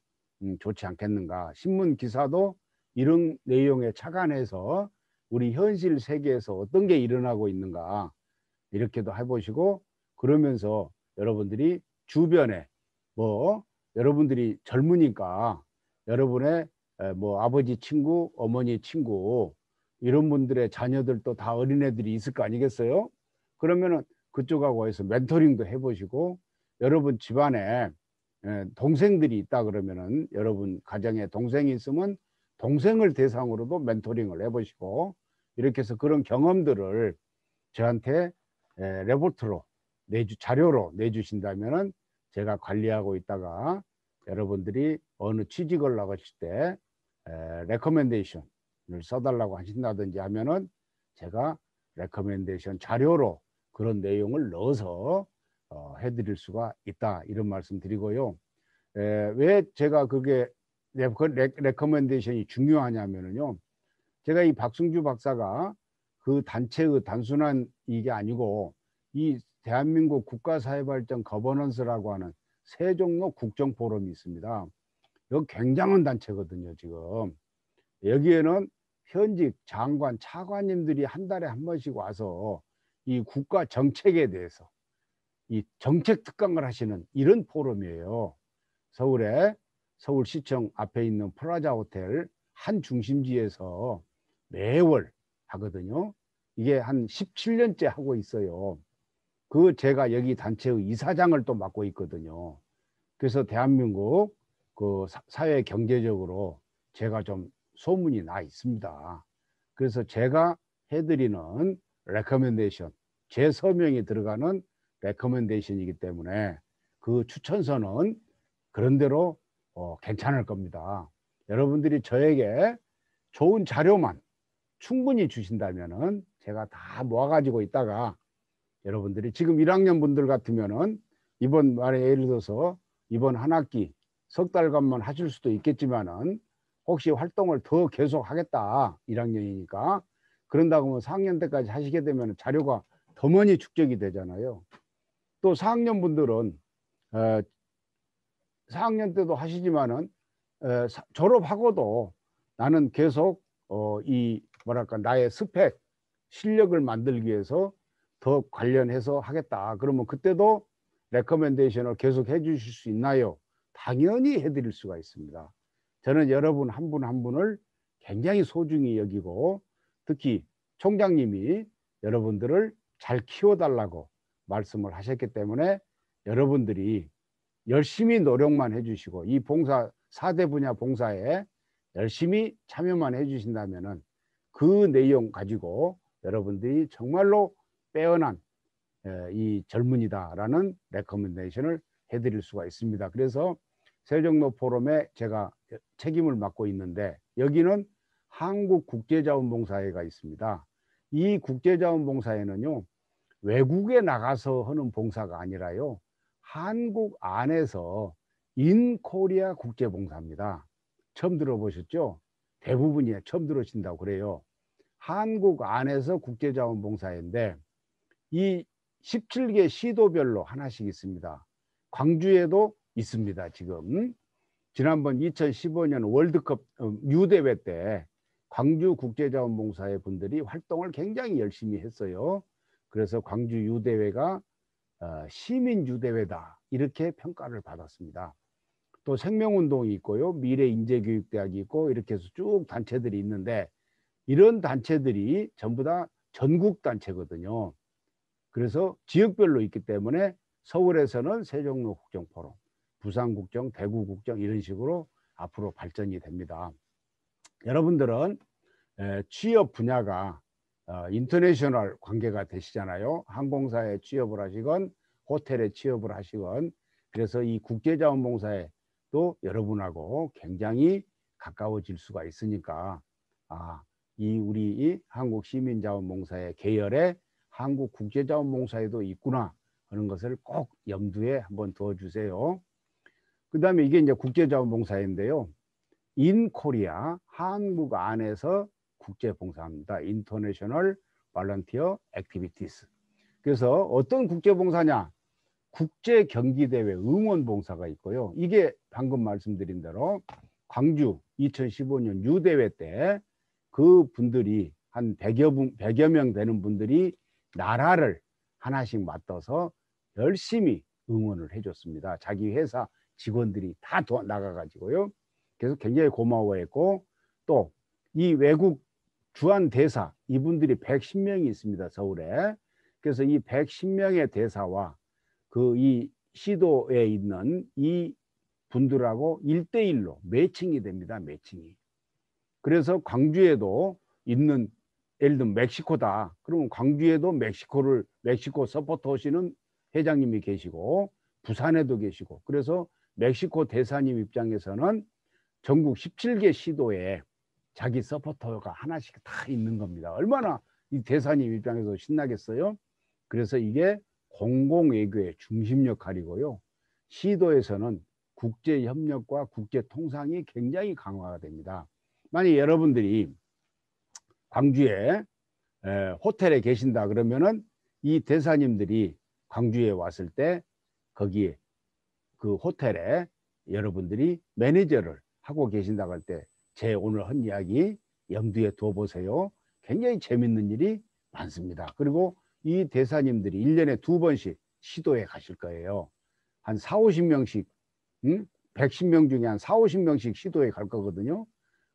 좋지 않겠는가. 신문 기사도 이런 내용에 착안해서 우리 현실 세계에서 어떤 게 일어나고 있는가 이렇게도 해보시고, 그러면서 여러분들이 주변에 뭐 여러분들이 젊으니까 여러분의 뭐 아버지 친구, 어머니 친구 이런 분들의 자녀들도 다 어린애들이 있을 거 아니겠어요? 그러면은 그쪽하고 해서 멘토링도 해보시고, 여러분 집안에 동생들이 있다 그러면은 여러분 가정에 동생이 있으면 동생을 대상으로도 멘토링을 해보시고, 이렇게 해서 그런 경험들을 저한테 레포트로 자료로 내주신다면은 제가 관리하고 있다가 여러분들이 어느 취직을 나가실 때 레커멘데이션을 써달라고 하신다든지 하면은 제가 레커멘데이션 자료로 그런 내용을 넣어서 해드릴 수가 있다, 이런 말씀 드리고요. 왜 제가 그게 레커멘데이션이 중요하냐면요, 제가 이 박승주 박사가 그 단체의 단순한 이게 아니고 이 대한민국 국가사회발전 거버넌스라고 하는 세종로 국정포럼이 있습니다. 여기 굉장한 단체거든요. 지금 여기에는 현직 장관, 차관님들이 한 달에 한 번씩 와서 이 국가 정책에 대해서 이 정책 특강을 하시는 이런 포럼이에요. 서울에 서울시청 앞에 있는 플라자 호텔 한 중심지에서 매월 하거든요. 이게 한 17년째 하고 있어요. 그 제가 여기 단체의 이사장을 또 맡고 있거든요. 그래서 대한민국 그 사회 경제적으로 제가 좀 소문이 나 있습니다. 그래서 제가 해드리는 레커멘데이션, 제 서명이 들어가는 레커멘데이션이기 때문에 그 추천서는 그런대로 괜찮을 겁니다. 여러분들이 저에게 좋은 자료만 충분히 주신다면은 제가 다 모아가지고 있다가 여러분들이 지금 1학년 분들 같으면은 이번 말에 예를 들어서 이번 한 학기 석 달간만 하실 수도 있겠지만은 혹시 활동을 더 계속 하겠다 1학년이니까 그런다고 하면 4학년 때까지 하시게 되면 자료가 더 많이 축적이 되잖아요. 또 4학년 분들은 4학년 때도 하시지만은 졸업하고도 나는 계속 이 뭐랄까 나의 스펙 실력을 만들기 위해서 더 관련해서 하겠다. 그러면 그때도 레커멘데이션을 계속 해주실 수 있나요? 당연히 해드릴 수가 있습니다. 저는 여러분 한 분 한 분을 굉장히 소중히 여기고, 특히 총장님이 여러분들을 잘 키워달라고 말씀을 하셨기 때문에 여러분들이 열심히 노력만 해주시고 이 봉사 4대 분야 봉사에 열심히 참여만 해주신다면은 그 내용 가지고 여러분들이 정말로 빼어난 이 젊은이다라는 레커멘데이션을 해드릴 수가 있습니다. 그래서 세종로 포럼에 제가 책임을 맡고 있는데 여기는 한국국제자원봉사회가 있습니다. 이 국제자원봉사회는요, 외국에 나가서 하는 봉사가 아니라요, 한국 안에서 인코리아 국제봉사입니다. 처음 들어보셨죠? 대부분이 처음 들으신다고 그래요. 한국 안에서 국제자원봉사회인데 이 17개 시도별로 하나씩 있습니다. 광주에도 있습니다. 지금 지난번 2015년 월드컵 유대회 때 광주 국제자원봉사회 분들이 활동을 굉장히 열심히 했어요. 그래서 광주 유대회가 시민주대회다 이렇게 평가를 받았습니다. 또 생명운동이 있고요, 미래인재교육대학이 있고 이렇게 해서 쭉 단체들이 있는데 이런 단체들이 전부 다 전국 단체거든요. 그래서 지역별로 있기 때문에 서울에서는 세종로 국정포럼, 부산 국정, 대구 국정 이런 식으로 앞으로 발전이 됩니다. 여러분들은 취업 분야가 인터내셔널 관계가 되시잖아요. 항공사에 취업을 하시건 호텔에 취업을 하시건, 그래서 이 국제자원봉사에 또 여러분하고 굉장히 가까워질 수가 있으니까 이 우리 이 한국시민자원봉사의 계열에 한국국제자원봉사에도 있구나 하는 것을 꼭 염두에 한번 두어주세요. 그 다음에 이게 이제 국제자원봉사인데요. 인코리아, 한국 안에서 국제봉사입니다. 인터내셔널 발런티어 액티비티스. 그래서 어떤 국제봉사냐? 국제경기대회 응원봉사가 있고요. 이게 방금 말씀드린 대로 광주 2015년 유대회 때 그 분들이 한 100여 명 되는 분들이 나라를 하나씩 맡아서 열심히 응원을 해줬습니다. 자기 회사 직원들이 다 나가가지고요. 그래서 굉장히 고마워했고, 또 이 외국 주한 대사 이분들이 110명이 있습니다, 서울에. 그래서 이 110명의 대사와 그 이 시도에 있는 이 분들하고 1대1로 매칭이 됩니다, 매칭이. 그래서 광주에도 있는, 예를 들면 멕시코다 그러면 광주에도 멕시코 서포터 하시는 회장님이 계시고 부산에도 계시고, 그래서 멕시코 대사님 입장에서는 전국 17개 시도에 자기 서포터가 하나씩 다 있는 겁니다. 얼마나 이 대사님 입장에서 신나겠어요. 그래서 이게 공공외교의 중심 역할이고요. 시도에서는 국제협력과 국제통상이 굉장히 강화가 됩니다. 만약 여러분들이 광주에 호텔에 계신다 그러면은 이 대사님들이 광주에 왔을 때 거기에 그 호텔에 여러분들이 매니저를 하고 계신다고 할 때 제 오늘 한 이야기 염두에 둬보세요. 굉장히 재밌는 일이 많습니다. 그리고 이 대사님들이 1년에 2번씩 시도에 가실 거예요. 한 4, 50명씩 110명 중에 한 4, 50명씩 시도에 갈 거거든요.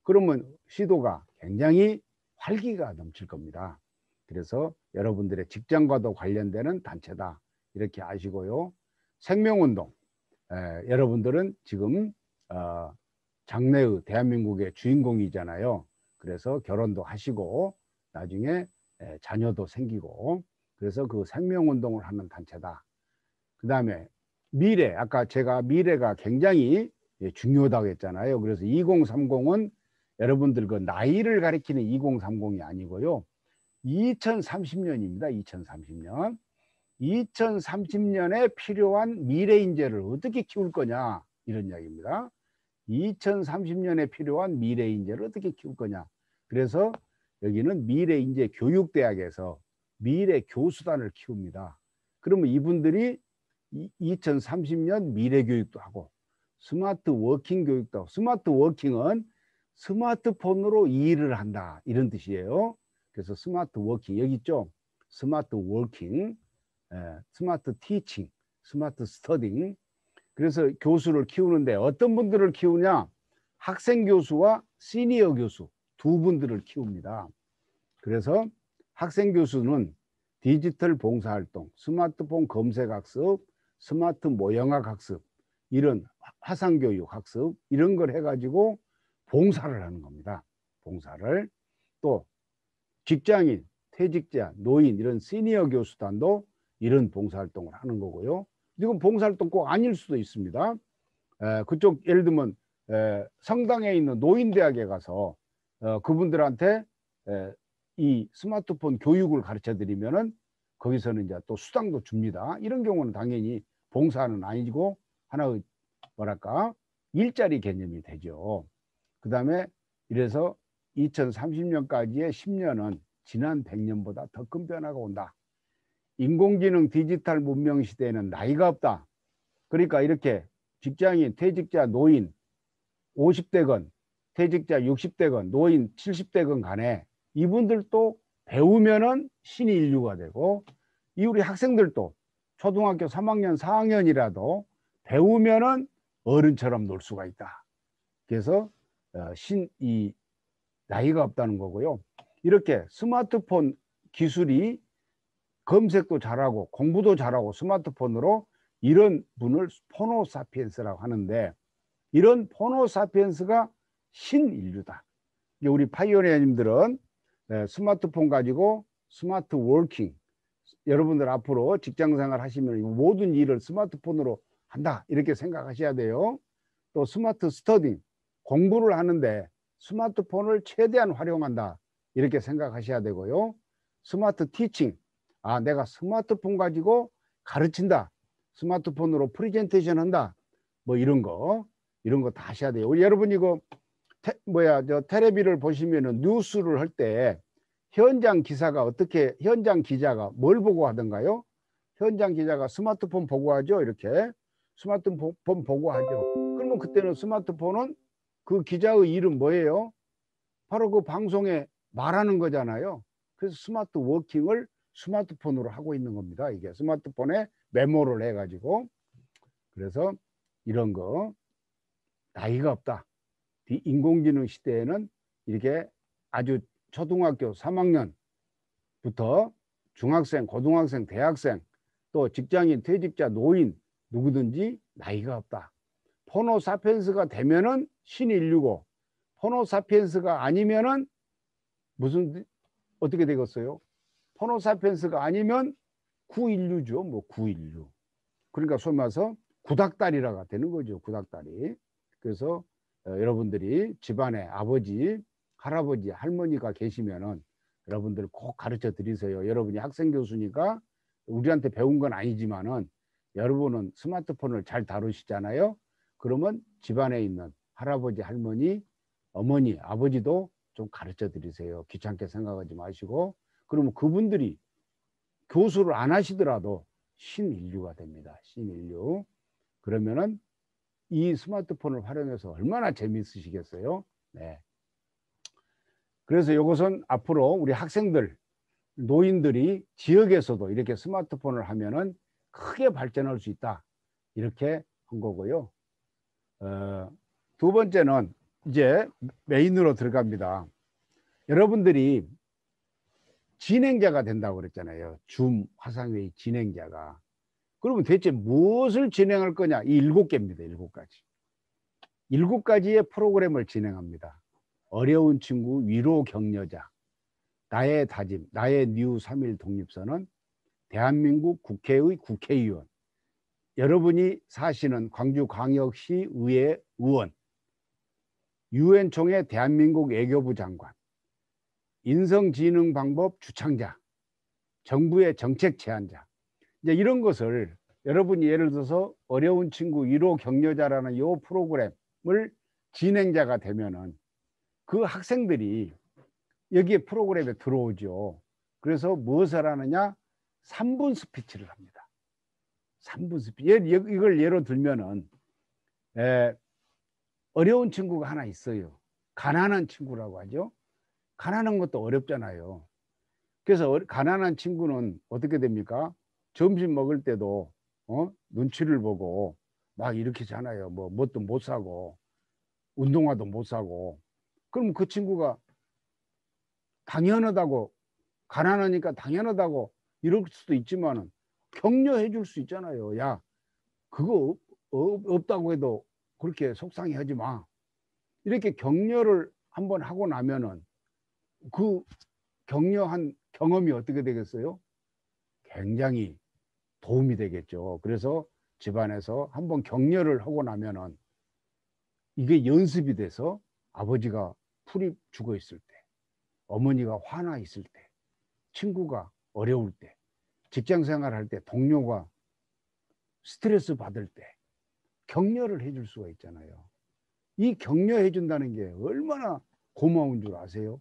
그러면 시도가 굉장히 활기가 넘칠 겁니다. 그래서 여러분들의 직장과도 관련되는 단체다 이렇게 아시고요. 생명운동, 여러분들은 지금 장래의 대한민국의 주인공이잖아요. 그래서 결혼도 하시고 나중에 자녀도 생기고, 그래서 그 생명운동을 하는 단체다. 그 다음에 미래, 아까 제가 미래가 굉장히 중요하다고 했잖아요. 그래서 2030은 여러분들 그 나이를 가리키는 2030이 아니고요. 2030년입니다. 2030년. 2030년에 필요한 미래 인재를 어떻게 키울 거냐 이런 이야기입니다. 2030년에 필요한 미래 인재를 어떻게 키울 거냐. 그래서 여기는 미래 인재 교육대학에서 미래 교수단을 키웁니다. 그러면 이분들이 2030년 미래 교육도 하고 스마트 워킹 교육도 하고, 스마트 워킹은 스마트폰으로 일을 한다 이런 뜻이에요. 그래서 스마트 워킹 여기 있죠. 스마트 워킹, 스마트 티칭, 스마트 스터딩. 그래서 교수를 키우는데 어떤 분들을 키우냐? 학생 교수와 시니어 교수 두 분들을 키웁니다. 그래서 학생 교수는 디지털 봉사활동, 스마트폰 검색학습, 스마트 모형학 학습, 이런 화상교육 학습 이런 걸 해가지고 봉사를 하는 겁니다. 봉사를. 또 직장인, 퇴직자, 노인 이런 시니어 교수단도 이런 봉사활동을 하는 거고요. 이건 봉사활동 꼭 아닐 수도 있습니다. 그쪽 예를 들면 성당에 있는 노인대학에 가서 그분들한테 이 스마트폰 교육을 가르쳐 드리면은 거기서는 이제 또 수당도 줍니다. 이런 경우는 당연히 봉사는 아니고 하나의 뭐랄까 일자리 개념이 되죠. 그 다음에 이래서 2030년까지의 10년은 지난 100년보다 더 큰 변화가 온다. 인공지능 디지털 문명 시대에는 나이가 없다. 그러니까 이렇게 직장인, 퇴직자, 노인 50대건, 퇴직자 60대건, 노인 70대건 간에 이분들도 배우면은 신인류가 되고, 이 우리 학생들도 초등학교 3학년, 4학년이라도 배우면은 어른처럼 놀 수가 있다. 그래서 이 나이가 없다는 거고요. 이렇게 스마트폰 기술이 검색도 잘하고 공부도 잘하고 스마트폰으로 이런 분을 포노사피엔스라고 하는데, 이런 포노사피엔스가 신인류다. 우리 파이오니어님들은 스마트폰 가지고 스마트 워킹, 여러분들 앞으로 직장생활 하시면 모든 일을 스마트폰으로 한다 이렇게 생각하셔야 돼요. 또 스마트 스터딩, 공부를 하는데 스마트폰을 최대한 활용한다 이렇게 생각하셔야 되고요. 스마트 티칭, 내가 스마트폰 가지고 가르친다, 스마트폰으로 프레젠테이션 한다, 뭐 이런 거 다 하셔야 돼요. 우리 여러분 이거 텔레비를 보시면은 뉴스를 할 때 현장 기자가 뭘 보고 하던가요? 현장 기자가 스마트폰 보고 하죠. 이렇게 스마트폰 보고 하죠. 그러면 그때는 스마트폰은 그 기자의 일은 뭐예요? 바로 그 방송에 말하는 거잖아요. 그래서 스마트 워킹을 스마트폰으로 하고 있는 겁니다. 이게 스마트폰에 메모를 해가지고. 그래서 이런 거 나이가 없다. 인공지능 시대에는 이렇게 아주 초등학교 3학년부터 중학생, 고등학생, 대학생, 또 직장인, 퇴직자, 노인 누구든지 나이가 없다. 포노사피엔스가 되면은 신인류고, 포노사피엔스가 아니면은 어떻게 되겠어요? 포노사피엔스가 아니면 구인류죠. 뭐 구인류. 그러니까 소위 말해서 구닥다리라가 되는 거죠. 구닥다리. 그래서 여러분들이 집안에 아버지, 할아버지, 할머니가 계시면은 여러분들 꼭 가르쳐 드리세요. 여러분이 학생 교수니까 우리한테 배운 건 아니지만은 여러분은 스마트폰을 잘 다루시잖아요. 그러면 집안에 있는 할아버지, 할머니, 어머니, 아버지도 좀 가르쳐 드리세요. 귀찮게 생각하지 마시고. 그러면 그분들이 교수를 안 하시더라도 신인류가 됩니다. 신인류. 그러면은 이 스마트폰을 활용해서 얼마나 재미있으시겠어요? 네. 그래서 이것은 앞으로 우리 학생들, 노인들이 지역에서도 이렇게 스마트폰을 하면은 크게 발전할 수 있다. 이렇게 한 거고요. 두 번째는 이제 메인으로 들어갑니다. 여러분들이 진행자가 된다고 그랬잖아요. 줌 화상회의 진행자가. 그러면 대체 무엇을 진행할 거냐? 이 7개입니다. 7가지. 7가지의 프로그램을 진행합니다. 어려운 친구 위로 격려자, 나의 다짐, 나의 뉴 3.1 독립선언, 대한민국 국회의 국회의원, 여러분이 사시는 광주광역시 의회 의원, 유엔 총회 대한민국 외교부 장관, 인성지능방법 주창자, 정부의 정책 제안자. 이제 이런 것을 여러분이 예를 들어서 어려운 친구 위로 격려자라는 이 프로그램을 진행자가 되면은 그 학생들이 여기에 프로그램에 들어오죠. 그래서 무엇을 하느냐? 3분 스피치를 합니다. 3분 스피치. 이걸 예로 들면은 어려운 친구가 하나 있어요. 가난한 친구라고 하죠. 가난한 것도 어렵잖아요. 그래서 가난한 친구는 어떻게 됩니까? 점심 먹을 때도 눈치를 보고 막 이렇게 하잖아요. 뭣도 못 사고 운동화도 못 사고. 그럼 그 친구가 당연하다고, 가난하니까 당연하다고 이럴 수도 있지만은 격려해 줄 수 있잖아요. 야, 그거 없다고 해도 그렇게 속상해 하지 마. 이렇게 격려를 한번 하고 나면은 그 격려한 경험이 어떻게 되겠어요? 굉장히 도움이 되겠죠. 그래서 집안에서 한번 격려를 하고 나면은 이게 연습이 돼서 아버지가 풀이 죽어 있을 때, 어머니가 화나 있을 때, 친구가 어려울 때, 직장 생활할 때 동료가 스트레스 받을 때 격려를 해줄 수가 있잖아요. 이 격려해 준다는 게 얼마나 고마운 줄 아세요?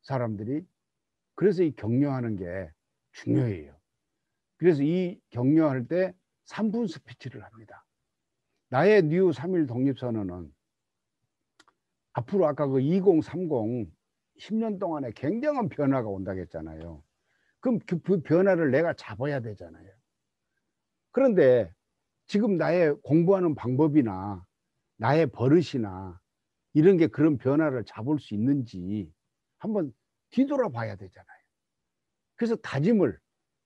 사람들이. 그래서 이 격려하는 게 중요해요. 그래서 이 격려할 때 3분 스피치를 합니다. 나의 뉴 3.1 독립선언은 앞으로 아까 그 2030 10년 동안에 굉장한 변화가 온다고 했잖아요. 그럼 그 변화를 내가 잡아야 되잖아요. 그런데 지금 나의 공부하는 방법이나 나의 버릇이나 이런 게 그런 변화를 잡을 수 있는지 한번 뒤돌아 봐야 되잖아요. 그래서 다짐을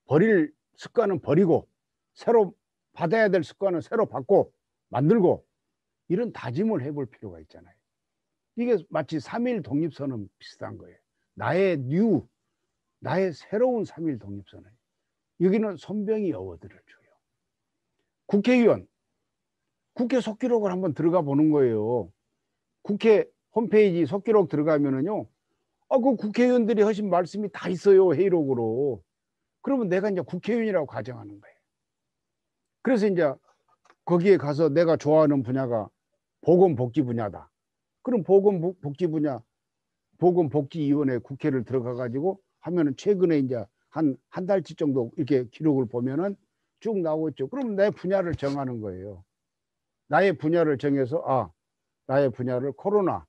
버릴 습관은 버리고 새로 받아야 될 습관은 새로 받고 만들고 이런 다짐을 해볼 필요가 있잖아요. 이게 마치 3.1 독립선언 비슷한 거예요. 나의 새로운 3.1 독립선언. 여기는 손병희 어워드를 줘요. 국회의원, 국회 속기록을 한번 들어가 보는 거예요. 국회 홈페이지 속기록 들어가면은요, 그 국회의원들이 하신 말씀이 다 있어요, 회의록으로. 그러면 내가 이제 국회의원이라고 가정하는 거예요. 그래서 이제 거기에 가서 내가 좋아하는 분야가 보건복지 분야다. 그럼 보건복지위원회 국회를 들어가 가지고 하면은 최근에 이제 한 달치 정도 이렇게 기록을 보면은 쭉 나오고 있죠. 그럼 내 분야를 정하는 거예요. 나의 분야를 정해서 나의 분야를 코로나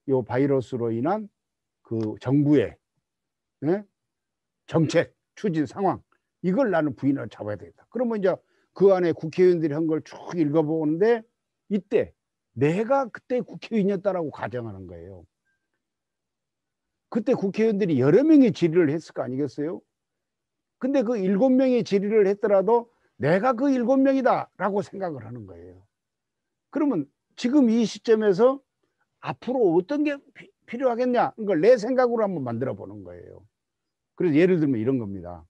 요 바이러스로 인한 그 정부의 정책 추진 상황 이걸 나는 부인을 잡아야 되겠다. 그러면 이제 그 안에 국회의원들이 한 걸 쭉 읽어보는데 이때 내가 그때 국회의원이었다라고 가정하는 거예요. 그때 국회의원들이 여러 명의 질의를 했을 거 아니겠어요? 근데 그 7명의 질의를 했더라도 내가 그 7명이다 라고 생각을 하는 거예요. 그러면 지금 이 시점에서 앞으로 어떤 게 필요하겠냐 이걸 내 생각으로 한번 만들어 보는 거예요. 그래서 예를 들면 이런 겁니다.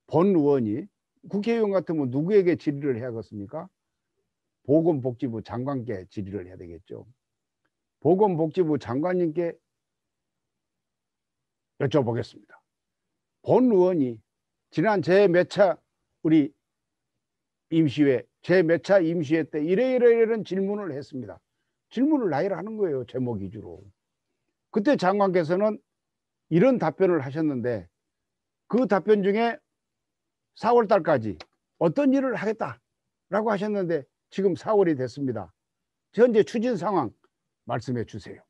본 의원이 국회의원 같으면 누구에게 질의를 해야겠습니까? 보건복지부 장관께 질의를 해야 되겠죠. 보건복지부 장관님께 여쭤보겠습니다. 본 의원이 지난 제 몇 차 우리 임시회 제 몇 차 임시회 때 이런 질문을 했습니다. 질문을 나열을 하는 거예요. 제목 위주로. 그때 장관께서는 이런 답변을 하셨는데 그 답변 중에 4월 달까지 어떤 일을 하겠다라고 하셨는데 지금 4월이 됐습니다. 현재 추진 상황 말씀해 주세요.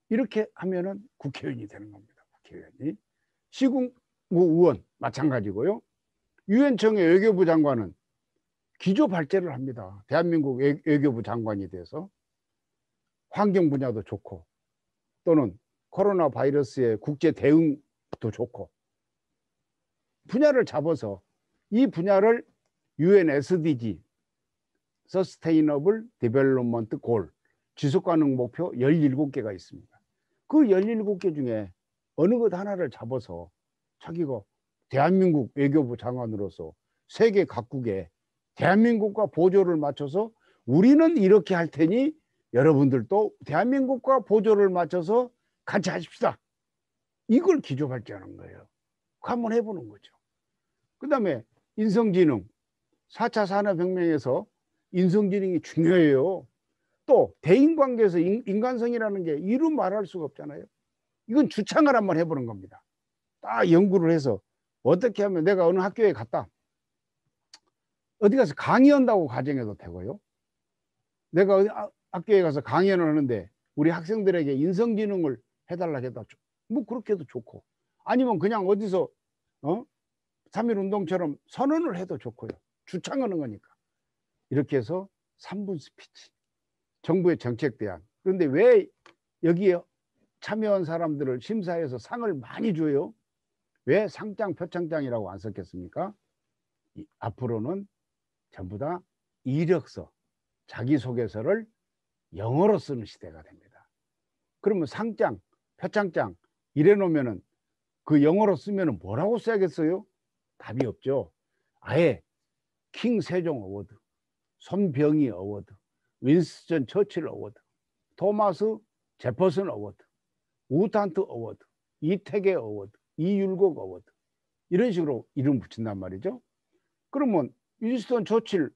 이렇게 하면은 국회의원이 되는 겁니다. 국회의원이. 시군구 의원 마찬가지고요. 유엔청의 외교부 장관은 기조 발제를 합니다. 대한민국 외교부 장관이 돼서 환경 분야도 좋고 또는 코로나 바이러스의 국제 대응도 좋고 분야를 잡아서 이 분야를 UN SDG Sustainable Development Goal 지속가능 목표 17개가 있습니다. 그 17개 중에 어느 것 하나를 잡아서 자기가 대한민국 외교부 장관으로서 세계 각국에 대한민국과 보조를 맞춰서 우리는 이렇게 할 테니 여러분들도 대한민국과 보조를 맞춰서 같이 하십시다. 이걸 기조 발제하는 거예요. 한번 해보는 거죠. 그 다음에 인성지능 4차 산업혁명에서 인성지능이 중요해요. 또 대인관계에서 인간성이라는 게 이루 말할 수가 없잖아요. 이건 주창을 한번 해보는 겁니다. 딱 연구를 해서 어떻게 하면 내가 어느 학교에 갔다. 어디 가서 강의한다고 가정해도 되고요. 내가 학교에 가서 강연을 하는데 우리 학생들에게 인성지능을 해달라 해도 뭐 그렇게 해도 좋고 아니면 그냥 어디서 3.1 운동처럼 선언을 해도 좋고요. 주창하는 거니까. 이렇게 해서 3분 스피치. 정부의 정책 대안. 그런데 왜 여기에 참여한 사람들을 심사해서 상을 많이 줘요? 왜 상장 표창장이라고 안 썼겠습니까? 앞으로는 전부 다 이력서, 자기소개서를 영어로 쓰는 시대가 됩니다. 그러면 상장, 표창장 이래 놓으면은 그 영어로 쓰면은 뭐라고 써야겠어요? 답이 없죠. 아예 킹 세종 어워드, 손병희 어워드, 윈스턴 처칠 어워드, 토마스 제퍼슨 어워드, 우탄트 어워드, 이태계 어워드, 이율곡 어워드 이런 식으로 이름 붙인단 말이죠. 그러면 윈스턴 처칠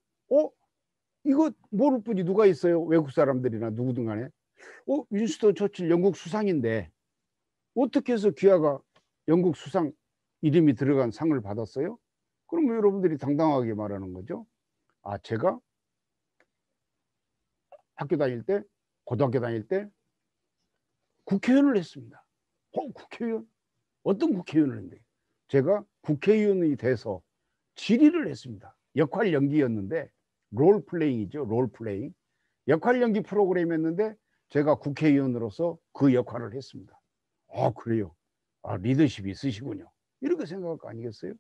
이거 모를 분이 누가 있어요? 외국 사람들이나 누구든 간에 윈스턴 처칠 영국 수상인데 어떻게 해서 귀하가 영국 수상 이름이 들어간 상을 받았어요? 그러면 여러분들이 당당하게 말하는 거죠. 제가 학교 다닐 때 고등학교 다닐 때 국회의원을 했습니다. 국회의원? 어떤 국회의원을 했는데 제가 국회의원이 돼서 질의를 했습니다. 역할 연기였는데 롤플레잉이죠. 롤플레잉. 역할 연기 프로그램이었는데 제가 국회의원으로서 그 역할을 했습니다. 아, 그래요. 아, 리더십이 있으시군요. 이렇게 생각할 거 아니겠어요?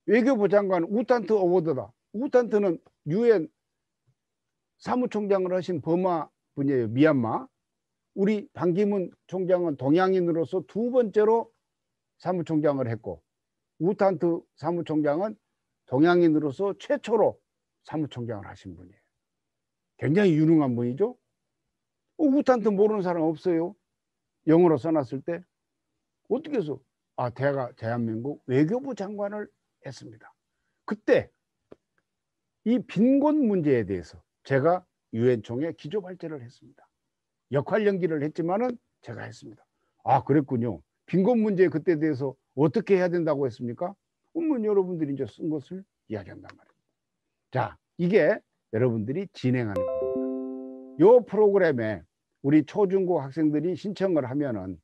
외교부 장관 우탄트 어워드다. 우탄트는 유엔 사무총장을 하신 버마 분이에요. 미얀마. 우리 반기문 총장은 동양인으로서 두 번째로 사무총장을 했고, 우탄트 사무총장은 동양인으로서 최초로 사무총장을 하신 분이에요. 굉장히 유능한 분이죠. 우탄트 모르는 사람 없어요. 영어로 써놨을 때 어떻게 해서 대한민국 외교부 장관을 했습니다. 그때 이 빈곤 문제에 대해서 제가 유엔 총회 기조 발제를 했습니다. 역할 연기를 했지만은 제가 했습니다. 아, 그랬군요. 빈곤 문제에 그때 대해서 어떻게 해야 된다고 했습니까? 여러분들이 이제 쓴 것을 이야기한단 말이에요. 자, 이게 여러분들이 진행하는 겁니다. 이 프로그램에 우리 초중고 학생들이 신청을 하면은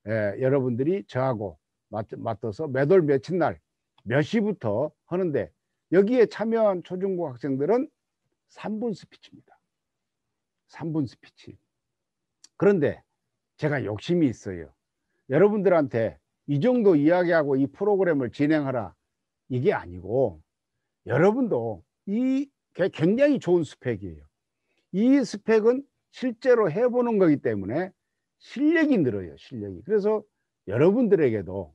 여러분들이 저하고 맞춰서 몇 월 며칠 날 몇 시부터 하는데, 여기에 참여한 초중고 학생들은 3분 스피치입니다. 3분 스피치. 그런데 제가 욕심이 있어요. 여러분들한테 이 정도 이야기하고 이 프로그램을 진행하라, 이게 아니고, 여러분도 이 굉장히 좋은 스펙이에요. 이 스펙은 실제로 해보는 거기 때문에 실력이 늘어요. 실력이. 그래서 여러분들에게도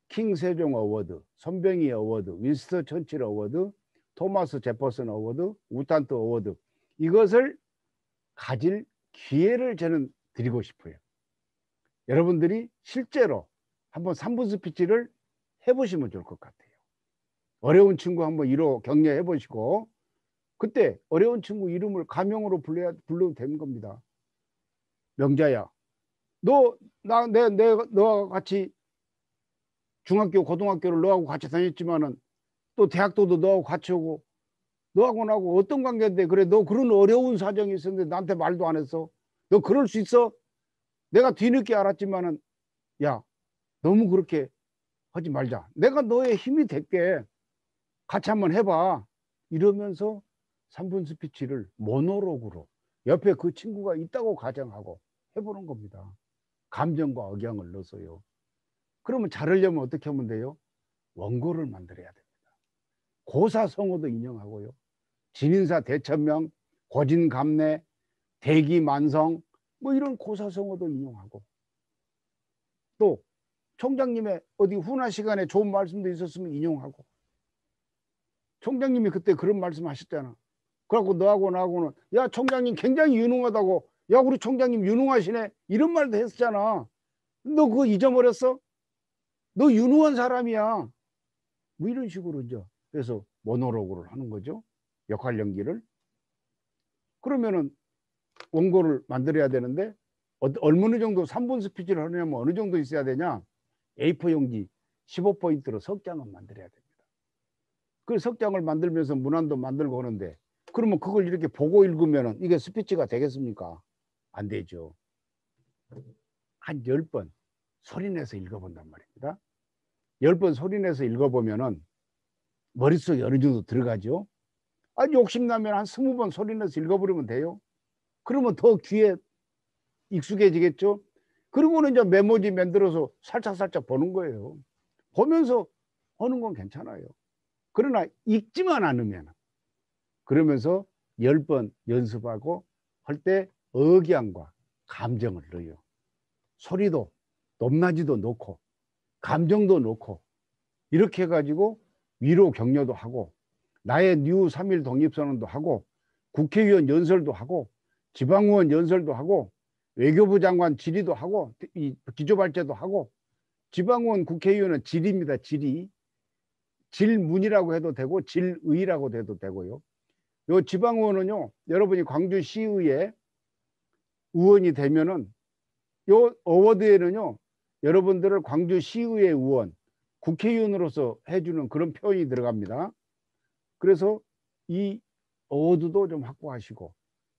킹 세종 어워드, 손병희 어워드, 윈스턴 처칠 어워드, 토마스 제퍼슨 어워드, 우탄트 어워드, 이것을 가질 기회를 저는 드리고 싶어요. 여러분들이 실제로 한번 3분 스피치를 해보시면 좋을 것 같아요. 어려운 친구 한번 1호 격려해 보시고, 그때 어려운 친구 이름을 가명으로 불러도 되는 겁니다. 명자야, 너와 같이 중학교, 고등학교를 너하고 같이 다녔지만은 또 대학도 너하고 같이 오고, 너하고 나하고 어떤 관계인데, 그래, 너 그런 어려운 사정이 있었는데 나한테 말도 안 했어. 너 그럴 수 있어? 내가 뒤늦게 알았지만은, 야, 너무 그렇게 하지 말자. 내가 너의 힘이 될게. 같이 한번 해봐. 이러면서 3분 스피치를 모노로그로 옆에 그 친구가 있다고 가정하고 해보는 겁니다. 감정과 억양을 넣어서요. 그러면 잘하려면 어떻게 하면 돼요? 원고를 만들어야 됩니다. 고사성어도 인용하고요. 진인사 대천명, 고진감래, 대기만성, 뭐 이런 고사성어도 인용하고, 또 총장님의 어디 훈화 시간에 좋은 말씀도 있었으면 인용하고, 총장님이 그때 그런 말씀 하셨잖아. 그래갖고 너하고 나하고는, 야, 총장님 굉장히 유능하다고, 야, 우리 총장님 유능하시네, 이런 말도 했었잖아. 너 그거 잊어버렸어? 너 유능한 사람이야. 뭐 이런 식으로 이제 그래서 모노로그를 하는 거죠. 역할 연기를. 그러면은 원고를 만들어야 되는데, 어느 정도 3분 스피치를 하려면 어느 정도 있어야 되냐? A4 용지 15포인트로 석 장은 만들어야 됩니다. 그 석 장을 만들면서 문안도 만들고 하는데, 그러면 그걸 이렇게 보고 읽으면 이게 스피치가 되겠습니까? 안 되죠. 한 10번 소리내서 읽어본단 말입니다. 10번 소리내서 읽어보면은 머릿속에 어느 정도 들어가죠. 욕심나면 한 20번 소리내서 읽어버리면 돼요. 그러면 더 귀에 익숙해지겠죠. 그리고는 이제 메모지 만들어서 살짝살짝 보는 거예요. 보면서 하는 건 괜찮아요. 그러나 읽지만 않으면, 그러면서 10번 연습하고 할 때 억양과 감정을 넣어요. 소리도 높낮이도 넣고 감정도 넣고, 이렇게 해가지고 위로 격려도 하고, 나의 뉴 3.1 독립선언도 하고, 국회의원 연설도 하고, 지방의원 연설도 하고, 외교부 장관 질의도 하고, 이 기조발제도 하고, 지방의원 국회의원은 질의입니다. 질의. 질문이라고 해도 되고 질의라고 해도 되고요. 요 지방의원은요, 여러분이 광주시의회 의원이 되면은 요 어워드에는요, 여러분들을 광주시의회 의원, 국회의원으로서 해주는 그런 표현이 들어갑니다. 그래서 이 어워드도 좀 확보하시고,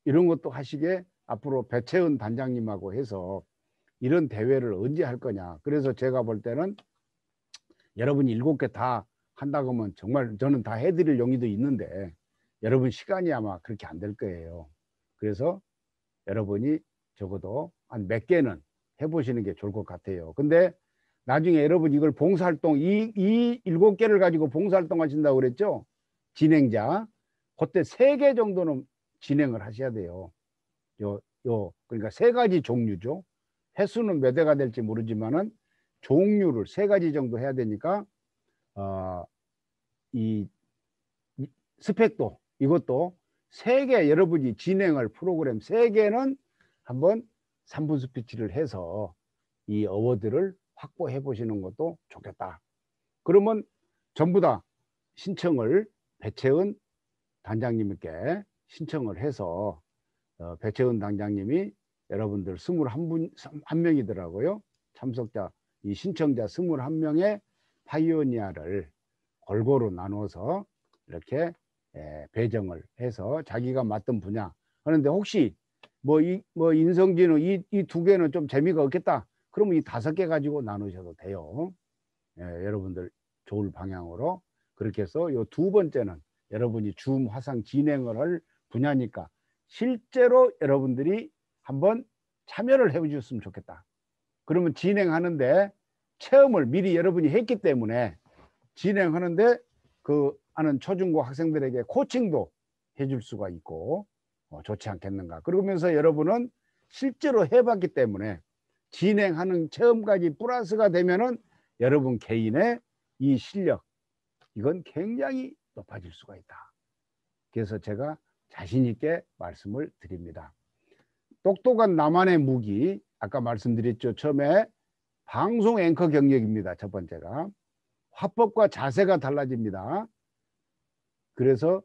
이런 것도 하시게 앞으로 배채은 단장님하고 해서 이런 대회를 언제 할 거냐. 그래서 제가 볼 때는 여러분이 7개 다 한다고 하면 정말 저는 다 해드릴 용의도 있는데 여러분 시간이 아마 그렇게 안 될 거예요. 그래서 여러분이 적어도 한 몇 개는 해보시는 게 좋을 것 같아요. 근데 나중에 여러분 이걸 봉사활동 이 7개를 가지고 봉사활동 하신다고 그랬죠? 진행자. 그때 3개 정도는 진행을 하셔야 돼요. 그러니까 3가지 종류죠. 횟수는 몇 회가 될지 모르지만은 종류를 3가지 정도 해야 되니까 이 스펙도 이것도 3개 여러분이 진행할 프로그램 3개는 한번 3분 스피치를 해서 이 어워드를 확보해 보시는 것도 좋겠다. 그러면 전부 다 신청을 배채은 단장님께 신청을 해서 배채은 단장님이 여러분들 21명이더라고요. 참석자, 이 신청자 21명의 파이오니아를 골고루 나눠서 이렇게 배정을 해서 자기가 맡은 분야 하는데 혹시 뭐 인성진은 이 2개는 좀 재미가 없겠다. 그러면 이 5개 가지고 나누셔도 돼요. 여러분들 좋을 방향으로 그렇게 해서 요 2번째는 여러분이 줌 화상 진행을 할 분야니까 실제로 여러분들이 한번 참여를 해 주셨으면 좋겠다. 그러면 진행하는데 체험을 미리 여러분이 했기 때문에 진행하는데 그 아는 초중고 학생들에게 코칭도 해줄 수가 있고 좋지 않겠는가. 그러면서 여러분은 실제로 해봤기 때문에 진행하는 체험까지 플러스가 되면은 여러분 개인의 이 실력 이건 굉장히 높아질 수가 있다. 그래서 제가 자신 있게 말씀을 드립니다. 똑똑한 나만의 무기 아까 말씀드렸죠. 처음에 방송 앵커 경력입니다. 첫 번째가 화법과 자세가 달라집니다. 그래서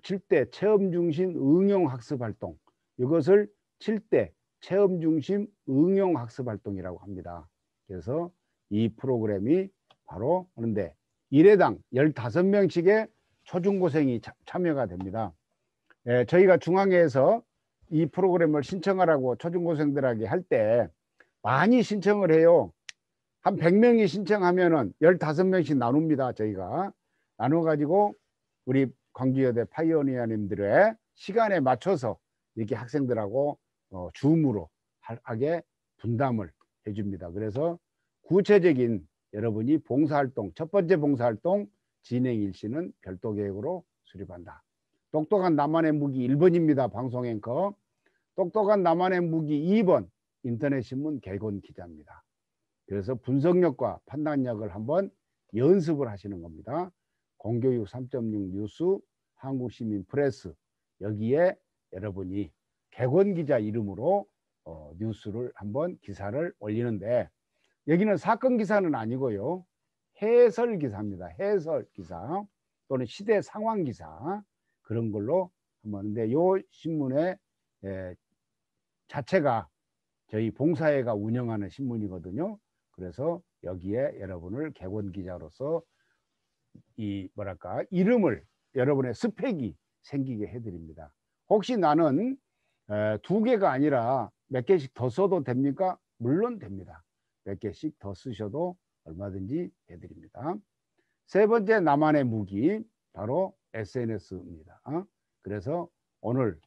7대 체험 중심 응용 학습 활동 이것을 7대 체험 중심 응용 학습 활동이라고 합니다. 그래서 이 프로그램이 바로 하는데 1회당 15명씩의 초중고생이 참여가 됩니다. 저희가 중앙회에서 이 프로그램을 신청하라고 초중고생들에게 할 때 많이 신청을 해요. 한 100명이 신청하면은 15명씩 나눕니다. 저희가 나눠가지고 우리 광주여대 파이오니아님들의 시간에 맞춰서 이렇게 학생들하고 줌으로 하게 분담을 해줍니다. 그래서 구체적인 여러분이 봉사활동, 첫 번째 봉사활동 진행 일시는 별도 계획으로 수립한다. 똑똑한 나만의 무기 1번입니다. 방송 앵커. 똑똑한 나만의 무기 2번 인터넷 신문 개건 기자입니다. 그래서 분석력과 판단력을 한번 연습을 하시는 겁니다. 공교육 3.6 뉴스, 한국시민 프레스 여기에 여러분이 개건 기자 이름으로 뉴스를 한번 기사를 올리는데 여기는 사건 기사는 아니고요. 해설 기사입니다. 해설 기사 또는 시대 상황 기사 그런 걸로 한번 하는데 이 신문의 자체가 저희 봉사회가 운영하는 신문이거든요. 그래서 여기에 여러분을 개건 기자로서 이 뭐랄까 이름을 여러분의 스펙이 생기게 해드립니다. 혹시 나는 2개가 아니라 몇 개씩 더 써도 됩니까? 물론 됩니다. 몇 개씩 더 쓰셔도 얼마든지 해드립니다. 3번째 나만의 무기 바로 SNS입니다. 그래서 오늘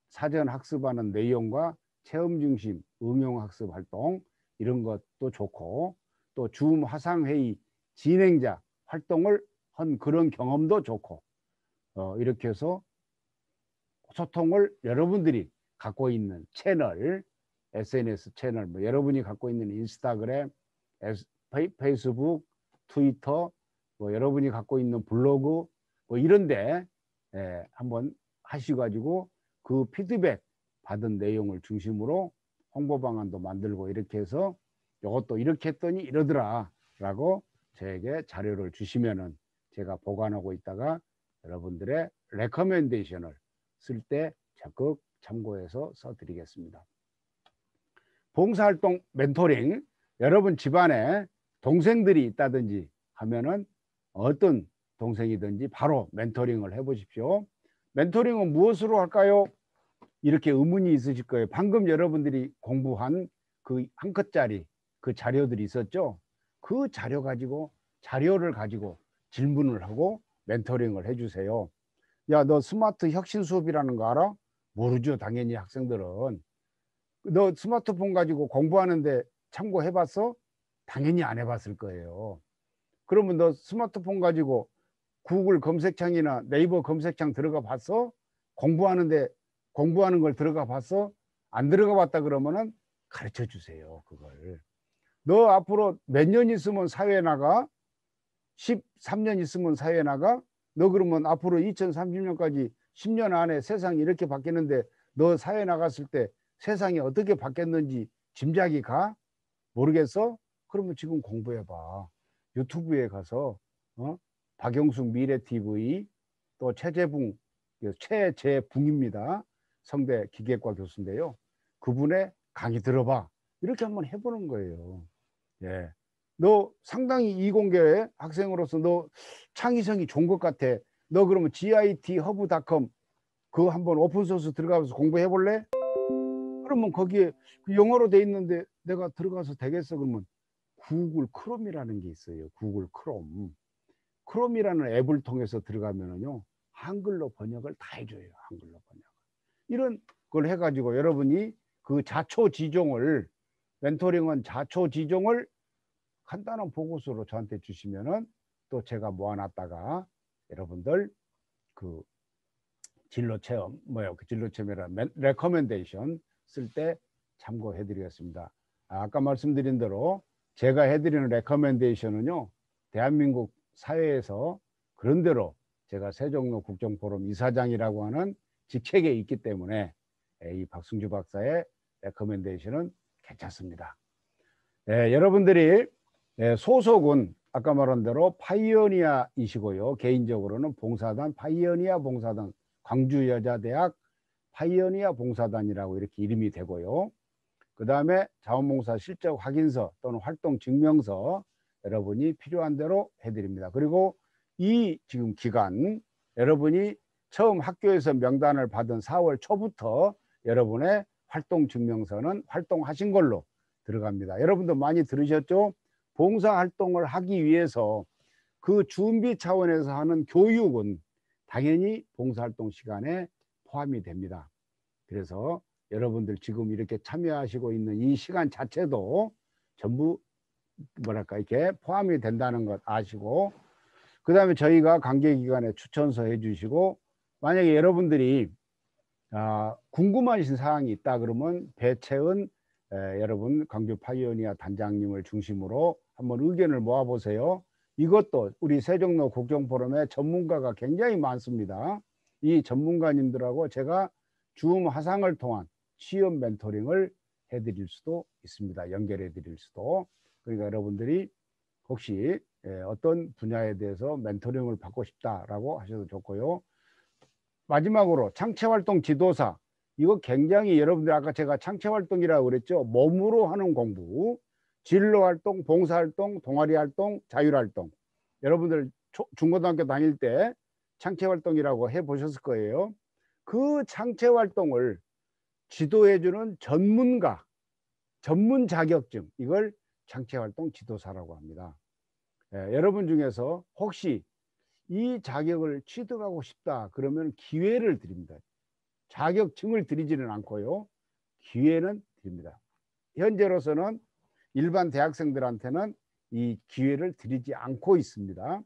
사전 학습하는 내용과 체험 중심 응용 학습 활동 이런 것도 좋고 또 줌 화상회의 진행자 활동을 한 그런 경험도 좋고 이렇게 해서 소통을 여러분들이 갖고 있는 채널 SNS 채널 뭐 여러분이 갖고 있는 인스타그램 페이스북 트위터 뭐 여러분이 갖고 있는 블로그 뭐 이런데 한번 하셔가지고 그 피드백 받은 내용을 중심으로 홍보 방안도 만들고 이렇게 해서 이것도 이렇게 했더니 이러더라 라고 저에게 자료를 주시면은 제가 보관하고 있다가 여러분들의 레커멘데이션을 쓸 때 적극 참고해서 써드리겠습니다. 봉사활동 멘토링 여러분 집안에 동생들이 있다든지 하면은 어떤 동생이든지 바로 멘토링을 해보십시오. 멘토링은 무엇으로 할까요? 이렇게 의문이 있으실 거예요. 방금 여러분들이 공부한 그 한 컷짜리 그 자료들이 있었죠. 그 자료를 가지고 질문을 하고 멘토링을 해주세요. 야, 너 스마트 혁신 수업이라는 거 알아? 모르죠. 당연히 학생들은. 너 스마트폰 가지고 공부하는데 참고해봤어? 당연히 안 해봤을 거예요. 그러면 너 스마트폰 가지고 구글 검색창이나 네이버 검색창 들어가 봤어? 공부하는 걸 들어가 봤어? 안 들어가 봤다 그러면은 가르쳐 주세요. 그걸. 너 앞으로 몇 년 있으면 사회에 나가? 13년 있으면 사회에 나가? 너 그러면 앞으로 2030년까지 10년 안에 세상이 이렇게 바뀌는데 너 사회에 나갔을 때 세상이 어떻게 바뀌었는지 짐작이 가? 모르겠어? 그러면 지금 공부해봐. 유튜브에 가서 박영숙 미래TV 또 최재붕입니다. 성대 기계과 교수인데요. 그분의 강의 들어봐. 이렇게 한번 해보는 거예요. 예. 너 상당히 이공계 학생으로서 너 창의성이 좋은 것 같아. 너 그러면 github.com 그거 한번 오픈소스 들어가서 공부해 볼래? 그러면 거기에 영어로 돼 있는데 내가 들어가서 되겠어? 그러면 구글 크롬이라는 게 있어요. 구글 크롬. 크롬이라는 앱을 통해서 들어가면은요. 한글로 번역을 다 해줘요. 한글로 번역. 이런 걸 해가지고 여러분이 그 자초지종을 멘토링은 자초지종을 간단한 보고서로 저한테 주시면은 또 제가 모아놨다가 여러분들 그 진로 체험 그 진로 체험이라 레커멘데이션 쓸 때 참고해 드리겠습니다. 아까 말씀드린 대로 제가 해드리는 레커멘데이션은요 대한민국 사회에서 그런 대로 제가 세종로 국정포럼 이사장이라고 하는 직책에 있기 때문에 이 박승주 박사의 레커멘데이션은 괜찮습니다. 여러분들이 소속은 아까 말한 대로 파이오니아이시고요. 개인적으로는 봉사단 파이오니아 봉사단 광주여자대학 파이오니아 봉사단이라고 이렇게 이름이 되고요. 그 다음에 자원봉사 실적 확인서 또는 활동 증명서 여러분이 필요한 대로 해드립니다. 그리고 이 지금 기간 여러분이 처음 학교에서 명단을 받은 4월 초부터 여러분의 활동 증명서는 활동하신 걸로 들어갑니다. 여러분도 많이 들으셨죠? 봉사활동을 하기 위해서 그 준비 차원에서 하는 교육은 당연히 봉사활동 시간에 포함이 됩니다. 그래서 여러분들 지금 이렇게 참여하시고 있는 이 시간 자체도 전부 이렇게 포함이 된다는 것 아시고, 그 다음에 저희가 관계기관에 추천서 해주시고, 만약에 여러분들이 궁금하신 사항이 있다 그러면 배채은 여러분 광주 파이오니아 단장님을 중심으로 한번 의견을 모아보세요. 이것도 우리 세종로 국정포럼에 전문가가 굉장히 많습니다. 이 전문가님들하고 제가 줌 화상을 통한 취업 멘토링을 해드릴 수도 있습니다. 연결해 드릴 수도. 그러니까 여러분들이 혹시 어떤 분야에 대해서 멘토링을 받고 싶다라고 하셔도 좋고요. 마지막으로 창체활동 지도사. 이거 굉장히 여러분들 아까 제가 창체활동이라고 그랬죠. 몸으로 하는 공부, 진로활동, 봉사활동, 동아리활동, 자율활동. 여러분들 중고등학교 다닐 때 창체활동이라고 해보셨을 거예요. 그 창체활동을 지도해주는 전문가, 전문 자격증, 이걸 창체활동 지도사라고 합니다. 여러분 중에서 혹시 이 자격을 취득하고 싶다 그러면 기회를 드립니다. 자격증을 드리지는 않고요. 기회는 드립니다. 현재로서는 일반 대학생들한테는 이 기회를 드리지 않고 있습니다.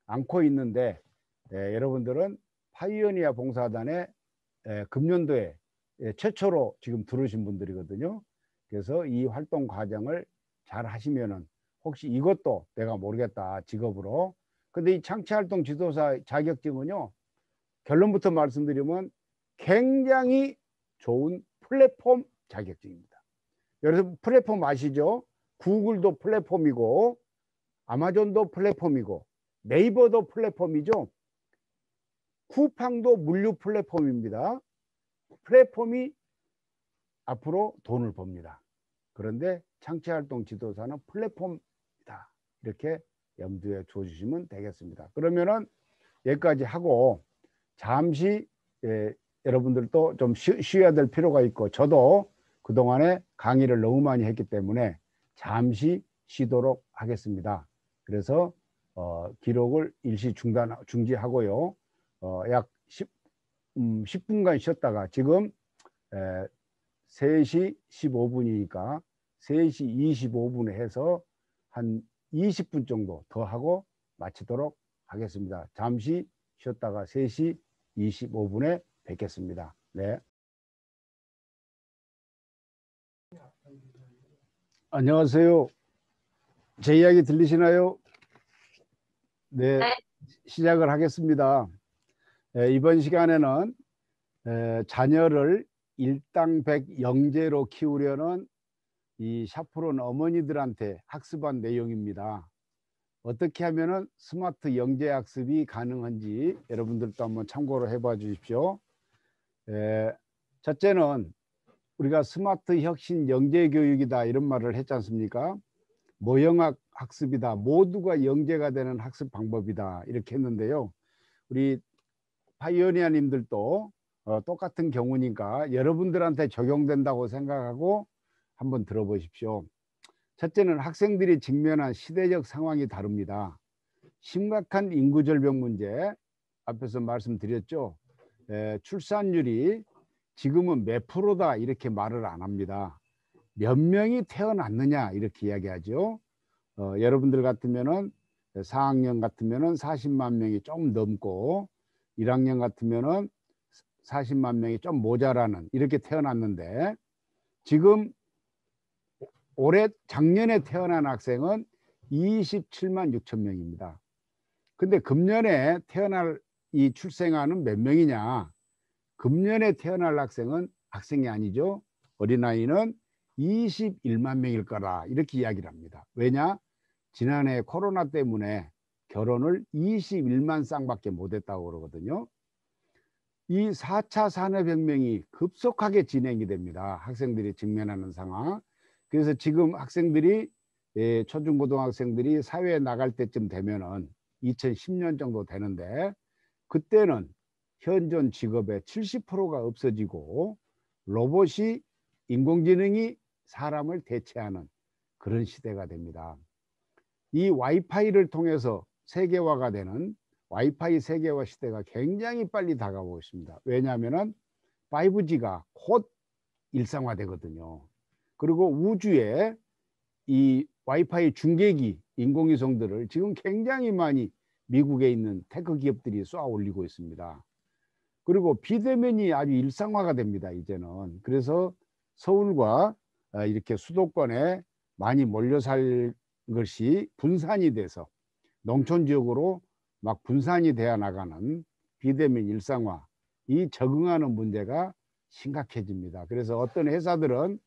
않고 있는데 여러분들은 파이오니아 봉사단의 금년도에 최초로 지금 들어오신 분들이거든요. 그래서 이 활동 과정을 잘 하시면은 혹시 이것도 내가 모르겠다 직업으로. 근데 이 창체활동 지도사 자격증은요, 결론부터 말씀드리면 굉장히 좋은 플랫폼 자격증입니다. 여기서 플랫폼 아시죠? 구글도 플랫폼이고 아마존도 플랫폼이고 네이버도 플랫폼이죠. 쿠팡도 물류 플랫폼입니다. 플랫폼이 앞으로 돈을 법니다. 그런데 창체활동 지도사는 플랫폼이다. 이렇게 염두에 둬주시면 되겠습니다. 그러면은 여기까지 하고 잠시 여러분들도 좀 쉬어야 될 필요가 있고 저도 그동안에 강의를 너무 많이 했기 때문에 잠시 쉬도록 하겠습니다. 그래서 기록을 일시 중지하고요. 약 10분간 쉬었다가 지금 3시 15분이니까 3시 25분에 해서 한 20분 정도 더 하고 마치도록 하겠습니다. 잠시 쉬었다가 3시 25분에 뵙겠습니다. 네. 안녕하세요. 제 이야기 들리시나요? 네, 시작을 하겠습니다. 이번 시간에는 자녀를 일당백 영재로 키우려는 이 샤프론 어머니들한테 학습한 내용입니다. 어떻게 하면은 스마트 영재 학습이 가능한지 여러분들도 한번 참고로 해봐 주십시오. 첫째는 우리가 스마트 혁신 영재 교육이다 이런 말을 했지 않습니까? 모형학 학습이다. 모두가 영재가 되는 학습 방법이다. 이렇게 했는데요. 우리 파이오니아님들도 똑같은 경우니까 여러분들한테 적용된다고 생각하고 한번 들어보십시오. 첫째는 학생들이 직면한 시대적 상황이 다릅니다. 심각한 인구절벽 문제, 앞에서 말씀드렸죠. 출산율이 지금은 몇 프로다 이렇게 말을 안 합니다. 몇 명이 태어났느냐 이렇게 이야기하죠. 여러분들 같으면은 4학년 같으면은 40만 명이 좀 넘고 1학년 같으면은 40만 명이 좀 모자라는 이렇게 태어났는데 지금 올해 작년에 태어난 학생은 27만 6천 명입니다. 근데 금년에 태어날 이 출생아는 몇 명이냐? 금년에 태어날 학생은 학생이 아니죠. 어린아이는 21만 명일 거라 이렇게 이야기를 합니다. 왜냐? 지난해 코로나 때문에 결혼을 21만 쌍밖에 못했다고 그러거든요. 이 4차 산업혁명이 급속하게 진행이 됩니다. 학생들이 직면하는 상황. 그래서 지금 학생들이 초중고등학생들이 사회에 나갈 때쯤 되면은 2010년 정도 되는데 그때는 현존 직업의 70%가 없어지고 로봇이 인공지능이 사람을 대체하는 그런 시대가 됩니다. 이 와이파이를 통해서 세계화가 되는 와이파이 세계화 시대가 굉장히 빨리 다가오고 있습니다. 왜냐하면 5G가 곧 일상화되거든요. 그리고 우주에 이 와이파이 중계기 인공위성들을 지금 굉장히 많이 미국에 있는 테크 기업들이 쏘아 올리고 있습니다. 그리고 비대면이 아주 일상화가 됩니다. 이제는. 그래서 서울과 이렇게 수도권에 많이 몰려 살 것이 분산이 돼서 농촌 지역으로 막 분산이 되어 나가는 비대면 일상화, 이 적응하는 문제가 심각해집니다. 그래서 어떤 회사들은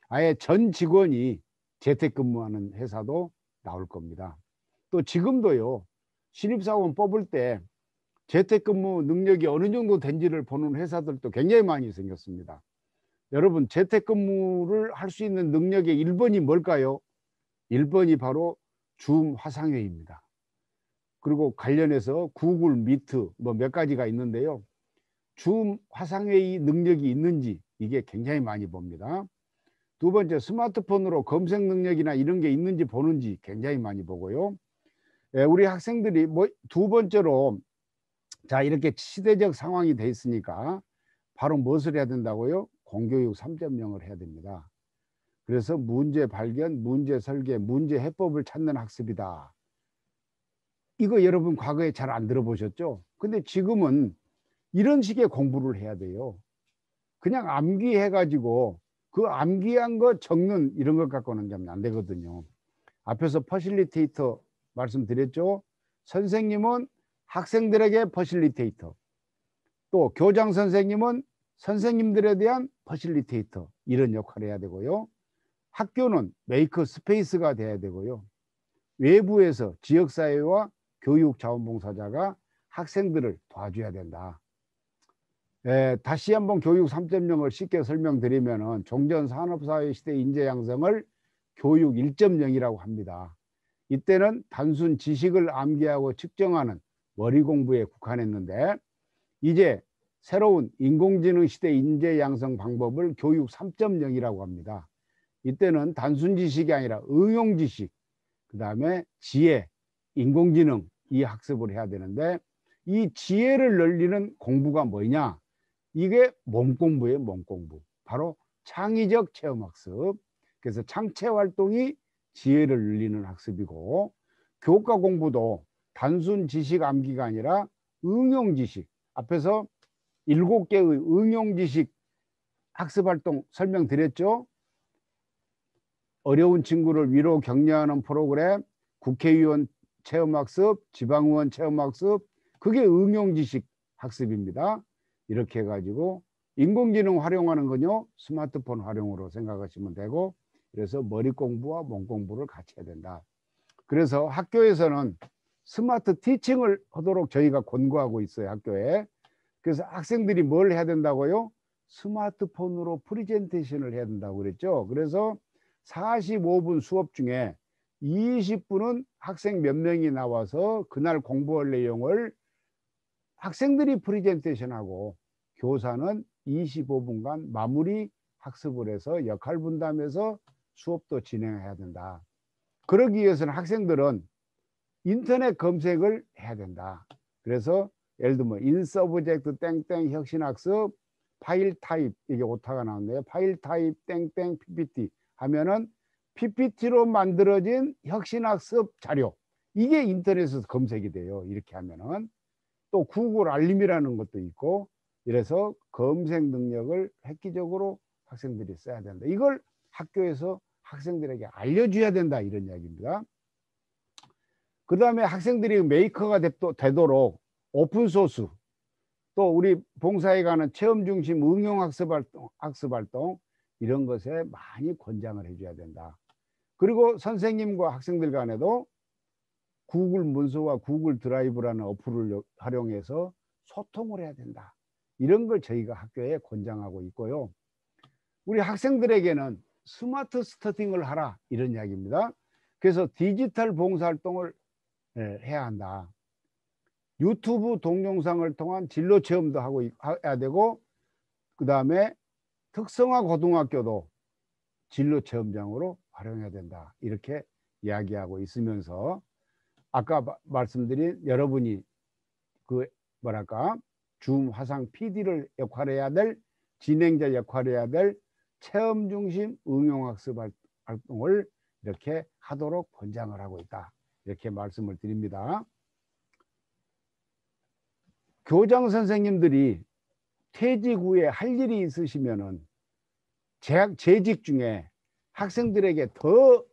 아예 전 직원이 재택근무하는 회사도 나올 겁니다. 또 지금도요, 신입사원 뽑을 때 재택근무 능력이 어느 정도 된지를 보는 회사들도 굉장히 많이 생겼습니다. 여러분, 재택근무를 할 수 있는 능력의 1번이 뭘까요? 1번이 바로 줌 화상회의입니다. 그리고 관련해서 구글 미트 뭐 몇 가지가 있는데요. 줌 화상회의 능력이 있는지 이게 굉장히 많이 봅니다. 두 번째, 스마트폰으로 검색 능력이나 이런 게 있는지 보는지 굉장히 많이 보고요. 우리 학생들이 뭐 두 번째로 자 이렇게 시대적 상황이 돼 있으니까 바로 무엇을 해야 된다고요? 공교육 3.0을 해야 됩니다. 그래서 문제 발견, 문제 설계, 문제 해법을 찾는 학습이다. 이거 여러분 과거에 잘 안 들어보셨죠? 근데 지금은 이런 식의 공부를 해야 돼요. 그냥 암기해가지고 그 암기한 거 적는 이런 것 갖고는 좀 안 되거든요. 앞에서 퍼실리테이터 말씀드렸죠? 선생님은 학생들에게 퍼실리테이터, 또 교장 선생님은 선생님들에 대한 퍼실리테이터 이런 역할을 해야 되고요. 학교는 메이커 스페이스가 돼야 되고요. 외부에서 지역사회와 교육자원봉사자가 학생들을 도와줘야 된다. 다시 한번 교육 3.0을 쉽게 설명드리면 종전산업사회 시대 인재 양성을 교육 1.0이라고 합니다. 이때는 단순 지식을 암기하고 측정하는 머리 공부에 국한했는데 이제 새로운 인공지능 시대 인재 양성 방법을 교육 3.0이라고 합니다. 이때는 단순 지식이 아니라 응용 지식, 그 다음에 지혜, 인공지능 이 학습을 해야 되는데 이 지혜를 늘리는 공부가 뭐냐? 이게 몸공부예요. 몸공부. 바로 창의적 체험학습. 그래서 창체활동이 지혜를 늘리는 학습이고 교과 공부도 단순 지식 암기가 아니라 응용지식. 앞에서 7개의 응용지식 학습활동 설명드렸죠. 어려운 친구를 위로 격려하는 프로그램, 국회의원 체험학습, 지방의원 체험학습, 그게 응용지식 학습입니다. 이렇게 해가지고 인공지능 활용하는 건요 스마트폰 활용으로 생각하시면 되고, 그래서 머리 공부와 몸 공부를 같이 해야 된다. 그래서 학교에서는 스마트 티칭을 하도록 저희가 권고하고 있어요. 학교에. 그래서 학생들이 뭘 해야 된다고요? 스마트폰으로 프레젠테이션을 해야 된다고 그랬죠. 그래서 45분 수업 중에 20분은 학생 몇 명이 나와서 그날 공부할 내용을 학생들이 프레젠테이션하고 교사는 25분간 마무리 학습을 해서 역할 분담해서 수업도 진행해야 된다. 그러기 위해서는 학생들은 인터넷 검색을 해야 된다. 그래서 예를 들면 인서브젝트 땡땡 혁신학습 파일 타입, 이게 오타가 나왔네요. 파일 타입 땡땡 PPT 하면은 PPT로 만들어진 혁신학습 자료, 이게 인터넷에서 검색이 돼요. 이렇게 하면은 또 구글 알림이라는 것도 있고, 이래서 검색 능력을 획기적으로 학생들이 써야 된다. 이걸 학교에서 학생들에게 알려줘야 된다, 이런 이야기입니다. 그 다음에 학생들이 메이커가 되도록 오픈소스, 또 우리 봉사에 가는 체험 중심 응용 학습 활동 이런 것에 많이 권장을 해줘야 된다. 그리고 선생님과 학생들 간에도 구글 문서와 구글 드라이브라는 어플을 활용해서 소통을 해야 된다. 이런 걸 저희가 학교에 권장하고 있고요. 우리 학생들에게는 스마트 스터딩을 하라, 이런 이야기입니다. 그래서 디지털 봉사활동을 해야 한다. 유튜브 동영상을 통한 진로 체험도 하고 해야 되고, 그 다음에 특성화 고등학교도 진로 체험장으로 활용해야 된다. 이렇게 이야기하고 있으면서 아까 말씀드린 여러분이 그 뭐랄까 줌 화상 PD를 역할해야 될, 진행자 역할해야 될 체험 중심 응용학습 활동을 이렇게 하도록 권장을 하고 있다. 이렇게 말씀을 드립니다. 교장 선생님들이 퇴직 후에 할 일이 있으시면은 재직 중에 학생들에게 더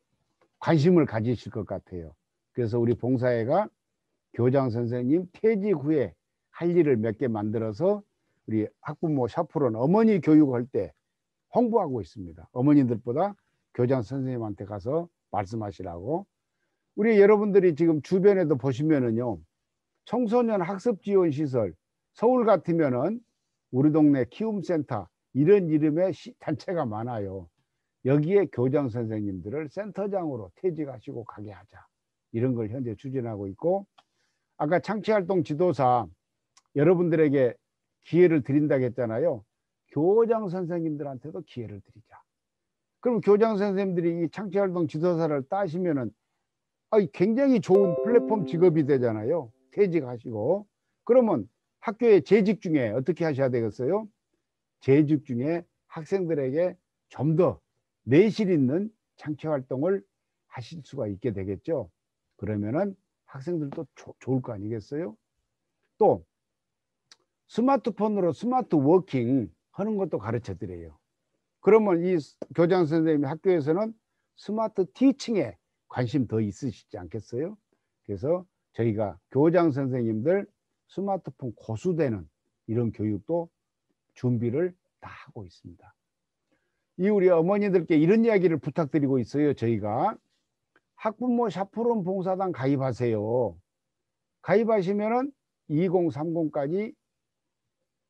관심을 가지실 것 같아요. 그래서 우리 봉사회가 교장 선생님 퇴직 후에 할 일을 몇 개 만들어서 우리 학부모 샤프론 어머니 교육할 때 홍보하고 있습니다. 어머니들보다 교장 선생님한테 가서 말씀하시라고. 우리 여러분들이 지금 주변에도 보시면은요, 청소년 학습 지원 시설, 서울 같으면은 우리 동네 키움센터 이런 이름의 단체가 많아요. 여기에 교장 선생님들을 센터장으로 퇴직하시고 가게 하자, 이런 걸 현재 추진하고 있고, 아까 창치활동 지도사 여러분들에게 기회를 드린다고 했잖아요. 교장 선생님들한테도 기회를 드리자. 그럼 교장 선생님들이 이 창치활동 지도사를 따시면은 굉장히 좋은 플랫폼 직업이 되잖아요. 퇴직하시고. 그러면 학교에 재직 중에 어떻게 하셔야 되겠어요? 재직 중에 학생들에게 좀 더 내실 있는 창치활동을 하실 수가 있게 되겠죠. 그러면은 학생들도 좋을 거 아니겠어요? 또 스마트폰으로 스마트 워킹 하는 것도 가르쳐 드려요. 그러면 이 교장 선생님이 학교에서는 스마트 티칭에 관심 더 있으시지 않겠어요? 그래서 저희가 교장 선생님들 스마트폰 고수되는 이런 교육도 준비를 다 하고 있습니다. 이 우리 어머니들께 이런 이야기를 부탁드리고 있어요. 저희가 학부모 샤프론 봉사단 가입하세요. 가입하시면은 2030까지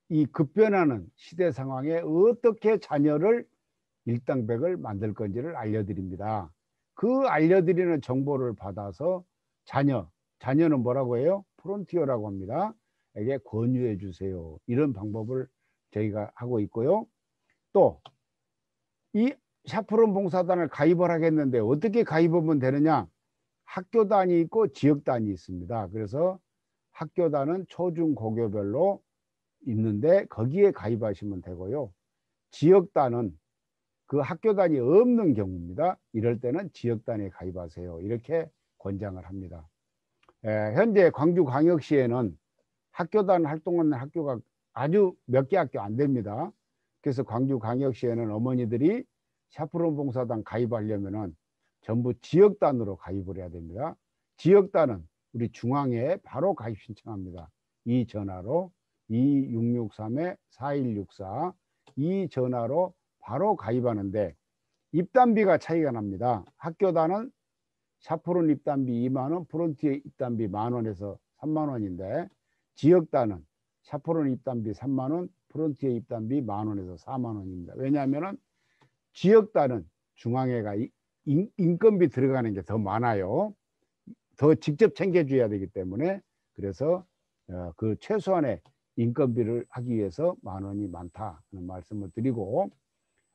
이 급변하는 시대 상황에 어떻게 자녀를 일당백을 만들 건지를 알려드립니다. 그 알려드리는 정보를 받아서 자녀는 뭐라고 해요? 프론티어라고 합니다. 에게 권유해 주세요. 이런 방법을 저희가 하고 있고요. 또 이 샤프론 봉사단을 가입을 하겠는데 어떻게 가입하면 되느냐? 학교단이 있고 지역단이 있습니다. 그래서 학교단은 초중고교별로 있는데 거기에 가입하시면 되고요. 지역단은 그 학교단이 없는 경우입니다. 이럴 때는 지역단에 가입하세요. 이렇게 권장을 합니다. 현재 광주광역시에는 학교단 활동하는 학교가 아주 몇 개 학교 안 됩니다. 그래서 광주광역시에는 어머니들이 샤프론 봉사단 가입하려면은 전부 지역단으로 가입을 해야 됩니다. 지역단은 우리 중앙에 바로 가입 신청합니다. 이 전화로 2663-4164 이 전화로 바로 가입하는데 입단비가 차이가 납니다. 학교단은 샤프론 입단비 2만 원, 프론티어 입단비 10,000원에서 3만 원인데 지역단은 샤프론 입단비 3만 원, 프론티어 입단비 10,000원에서 4만 원입니다. 왜냐하면 지역단은 중앙회가 인건비 들어가는 게 더 많아요. 더 직접 챙겨줘야 되기 때문에 그래서 그 최소한의 인건비를 하기 위해서 10,000원이 많다는 말씀을 드리고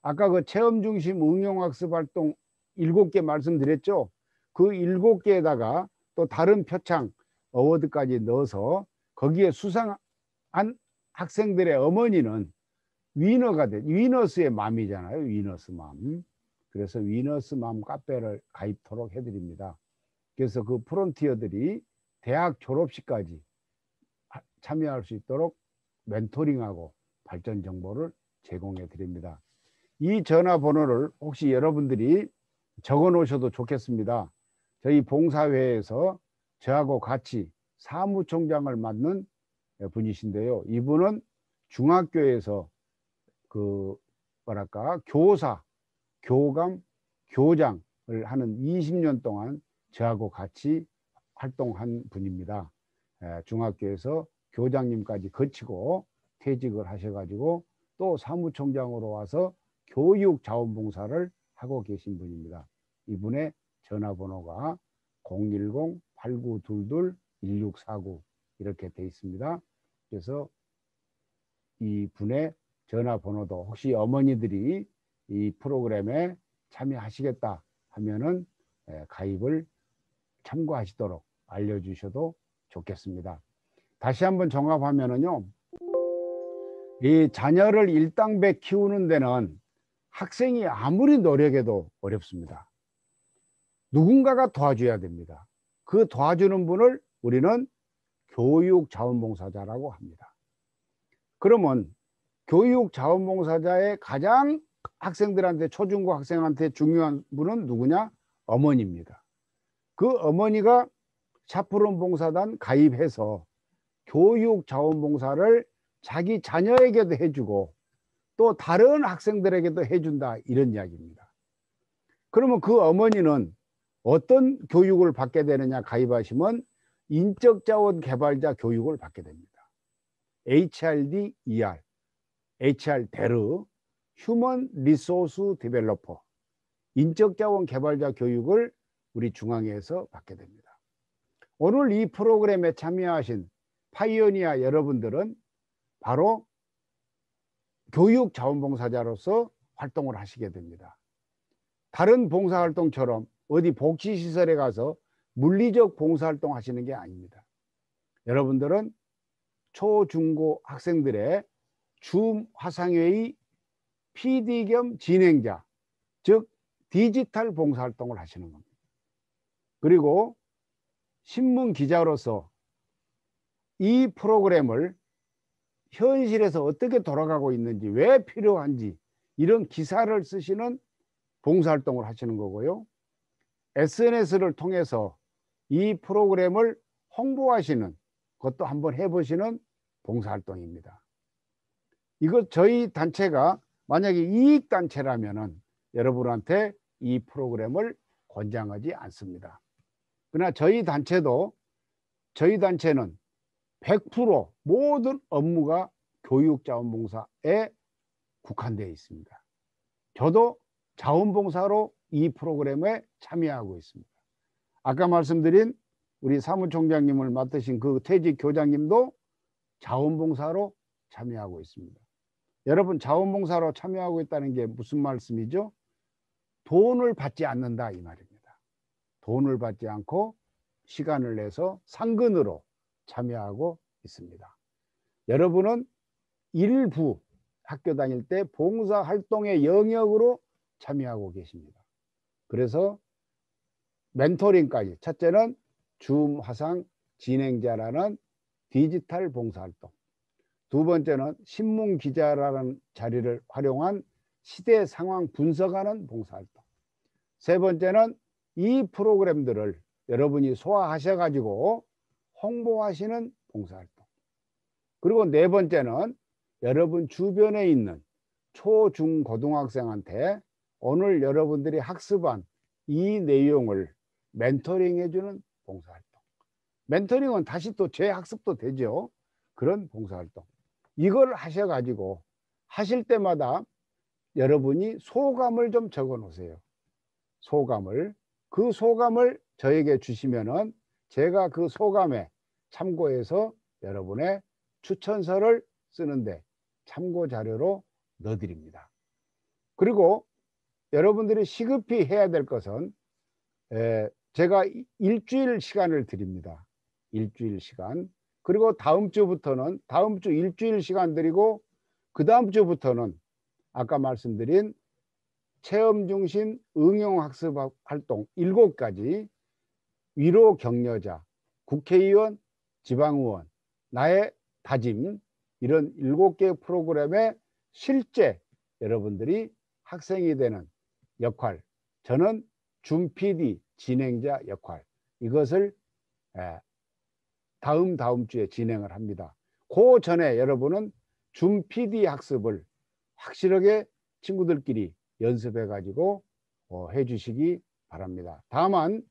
아까 그 체험중심 응용학습 활동 7개 말씀드렸죠. 그 7개에다가 또 다른 표창 어워드까지 넣어서 거기에 수상한 학생들의 어머니는 위너가 돼. 위너스의 맘이잖아요. 위너스 맘. 그래서 위너스 맘 카페를 가입토록 해드립니다. 그래서 그 프론티어들이 대학 졸업식까지 참여할 수 있도록 멘토링하고 발전 정보를 제공해 드립니다. 이 전화번호를 혹시 여러분들이 적어 놓으셔도 좋겠습니다. 저희 봉사회에서 저하고 같이 사무총장을 맡는 분이신데요. 이분은 중학교에서 그 뭐랄까 교사, 교감, 교장을 하는 20년 동안 저하고 같이 활동한 분입니다. 중학교에서 교장님까지 거치고 퇴직을 하셔가지고 또 사무총장으로 와서 교육 자원봉사를 하고 계신 분입니다. 이분의 전화번호가 010-8922-1649 이렇게 돼 있습니다. 그래서 이 분의 전화번호도 혹시 어머니들이 이 프로그램에 참여하시겠다 하면은 가입을 참고하시도록 알려주셔도 좋겠습니다. 다시 한번 종합하면은요, 이 자녀를 일당백 키우는 데는 학생이 아무리 노력해도 어렵습니다. 누군가가 도와줘야 됩니다. 그 도와주는 분을 우리는 교육자원봉사자라고 합니다. 그러면 교육자원봉사자의 가장 학생들한테 초중고 학생한테 중요한 분은 누구냐? 어머니입니다. 그 어머니가 샤프론 봉사단 가입해서 교육자원봉사를 자기 자녀에게도 해주고 또 다른 학생들에게도 해준다 이런 이야기입니다. 그러면 그 어머니는 어떤 교육을 받게 되느냐 가입하시면 인적자원 개발자 교육을 받게 됩니다. HRD, ER, HR 데르, 휴먼 리소스 디벨로퍼, 인적자원 개발자 교육을 우리 중앙회에서 받게 됩니다. 오늘 이 프로그램에 참여하신 파이오니아 여러분들은 바로 교육자원봉사자로서 활동을 하시게 됩니다. 다른 봉사활동처럼 어디 복지시설에 가서 물리적 봉사활동 하시는 게 아닙니다. 여러분들은 초, 중고 학생들의 줌 화상회의 PD 겸 진행자, 즉 디지털 봉사활동을 하시는 겁니다. 그리고 신문 기자로서 이 프로그램을 현실에서 어떻게 돌아가고 있는지, 왜 필요한지 이런 기사를 쓰시는 봉사활동을 하시는 거고요. SNS를 통해서 이 프로그램을 홍보하시는 것도 한번 해보시는 봉사활동입니다. 이거 저희 단체가 만약에 이익단체라면 여러분한테 이 프로그램을 권장하지 않습니다. 그러나 저희 단체는 100% 모든 업무가 교육자원봉사에 국한되어 있습니다. 저도 자원봉사로 이 프로그램에 참여하고 있습니다. 아까 말씀드린 우리 사무총장님을 맡으신 그 퇴직 교장님도 자원봉사로 참여하고 있습니다. 여러분, 자원봉사로 참여하고 있다는 게 무슨 말씀이죠? 돈을 받지 않는다 이 말입니다. 돈을 받지 않고 시간을 내서 상근으로 참여하고 있습니다. 여러분은 일부 학교 다닐 때 봉사활동의 영역으로 참여하고 계십니다. 그래서 멘토링까지, 첫째는 줌 화상 진행자라는 디지털 봉사활동, 두 번째는 신문 기자라는 자리를 활용한 시대 상황 분석하는 봉사활동, 세 번째는 이 프로그램들을 여러분이 소화하셔 가지고 홍보하시는 봉사활동, 그리고 네 번째는 여러분 주변에 있는 초, 중, 고등학생한테 오늘 여러분들이 학습한 이 내용을 멘토링 해주는 봉사활동. 멘토링은 다시 또 재학습도 되죠. 그런 봉사활동. 이걸 하셔가지고 하실 때마다 여러분이 소감을 좀 적어 놓으세요. 소감을. 그 소감을 저에게 주시면은 제가 그 소감에 참고해서 여러분의 추천서를 쓰는데 참고 자료로 넣어드립니다. 그리고 여러분들이 시급히 해야 될 것은 제가 일주일 시간을 드립니다. 일주일 시간. 그리고 다음 주부터는 다음 주 일주일 시간 드리고 그 다음 주부터는 아까 말씀드린 체험 중심 응용학습 활동 7가지, 위로 격려자, 국회의원, 지방의원, 나의 다짐, 이런 7개 프로그램에 실제 여러분들이 학생이 되는 역할, 저는 줌 PD 진행자 역할, 이것을 다음 주에 진행을 합니다. 그 전에 여러분은 줌 PD 학습을 확실하게 친구들끼리 연습해 가지고 해 주시기 바랍니다. 다만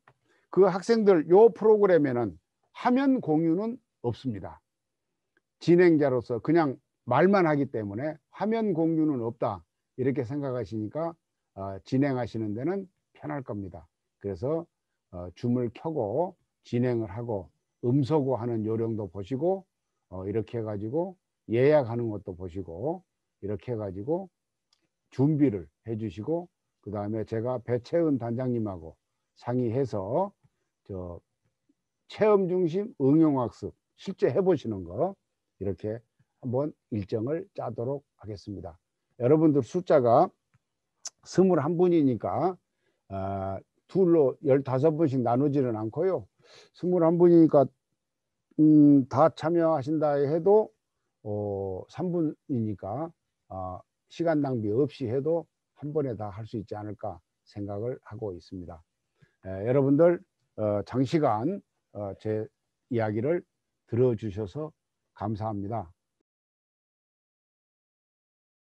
그 학생들 요 프로그램에는 화면 공유는 없습니다. 진행자로서 그냥 말만 하기 때문에 화면 공유는 없다, 이렇게 생각하시니까 진행하시는 데는 편할 겁니다. 그래서 줌을 켜고 진행을 하고 음소거 하는 요령도 보시고 이렇게 해가지고 예약하는 것도 보시고 이렇게 해가지고 준비를 해주시고, 그 다음에 제가 배채은 단장님하고 상의해서 저 체험 중심 응용학습 실제 해보시는 거 이렇게 한번 일정을 짜도록 하겠습니다. 여러분들 숫자가 21분이니까 둘로 15분씩 나누지는 않고요. 21분이니까 다 참여하신다 해도 3분이니까 시간 낭비 없이 해도 한 번에 다 할 수 있지 않을까 생각을 하고 있습니다. 여러분들 장시간 제 이야기를 들어주셔서 감사합니다.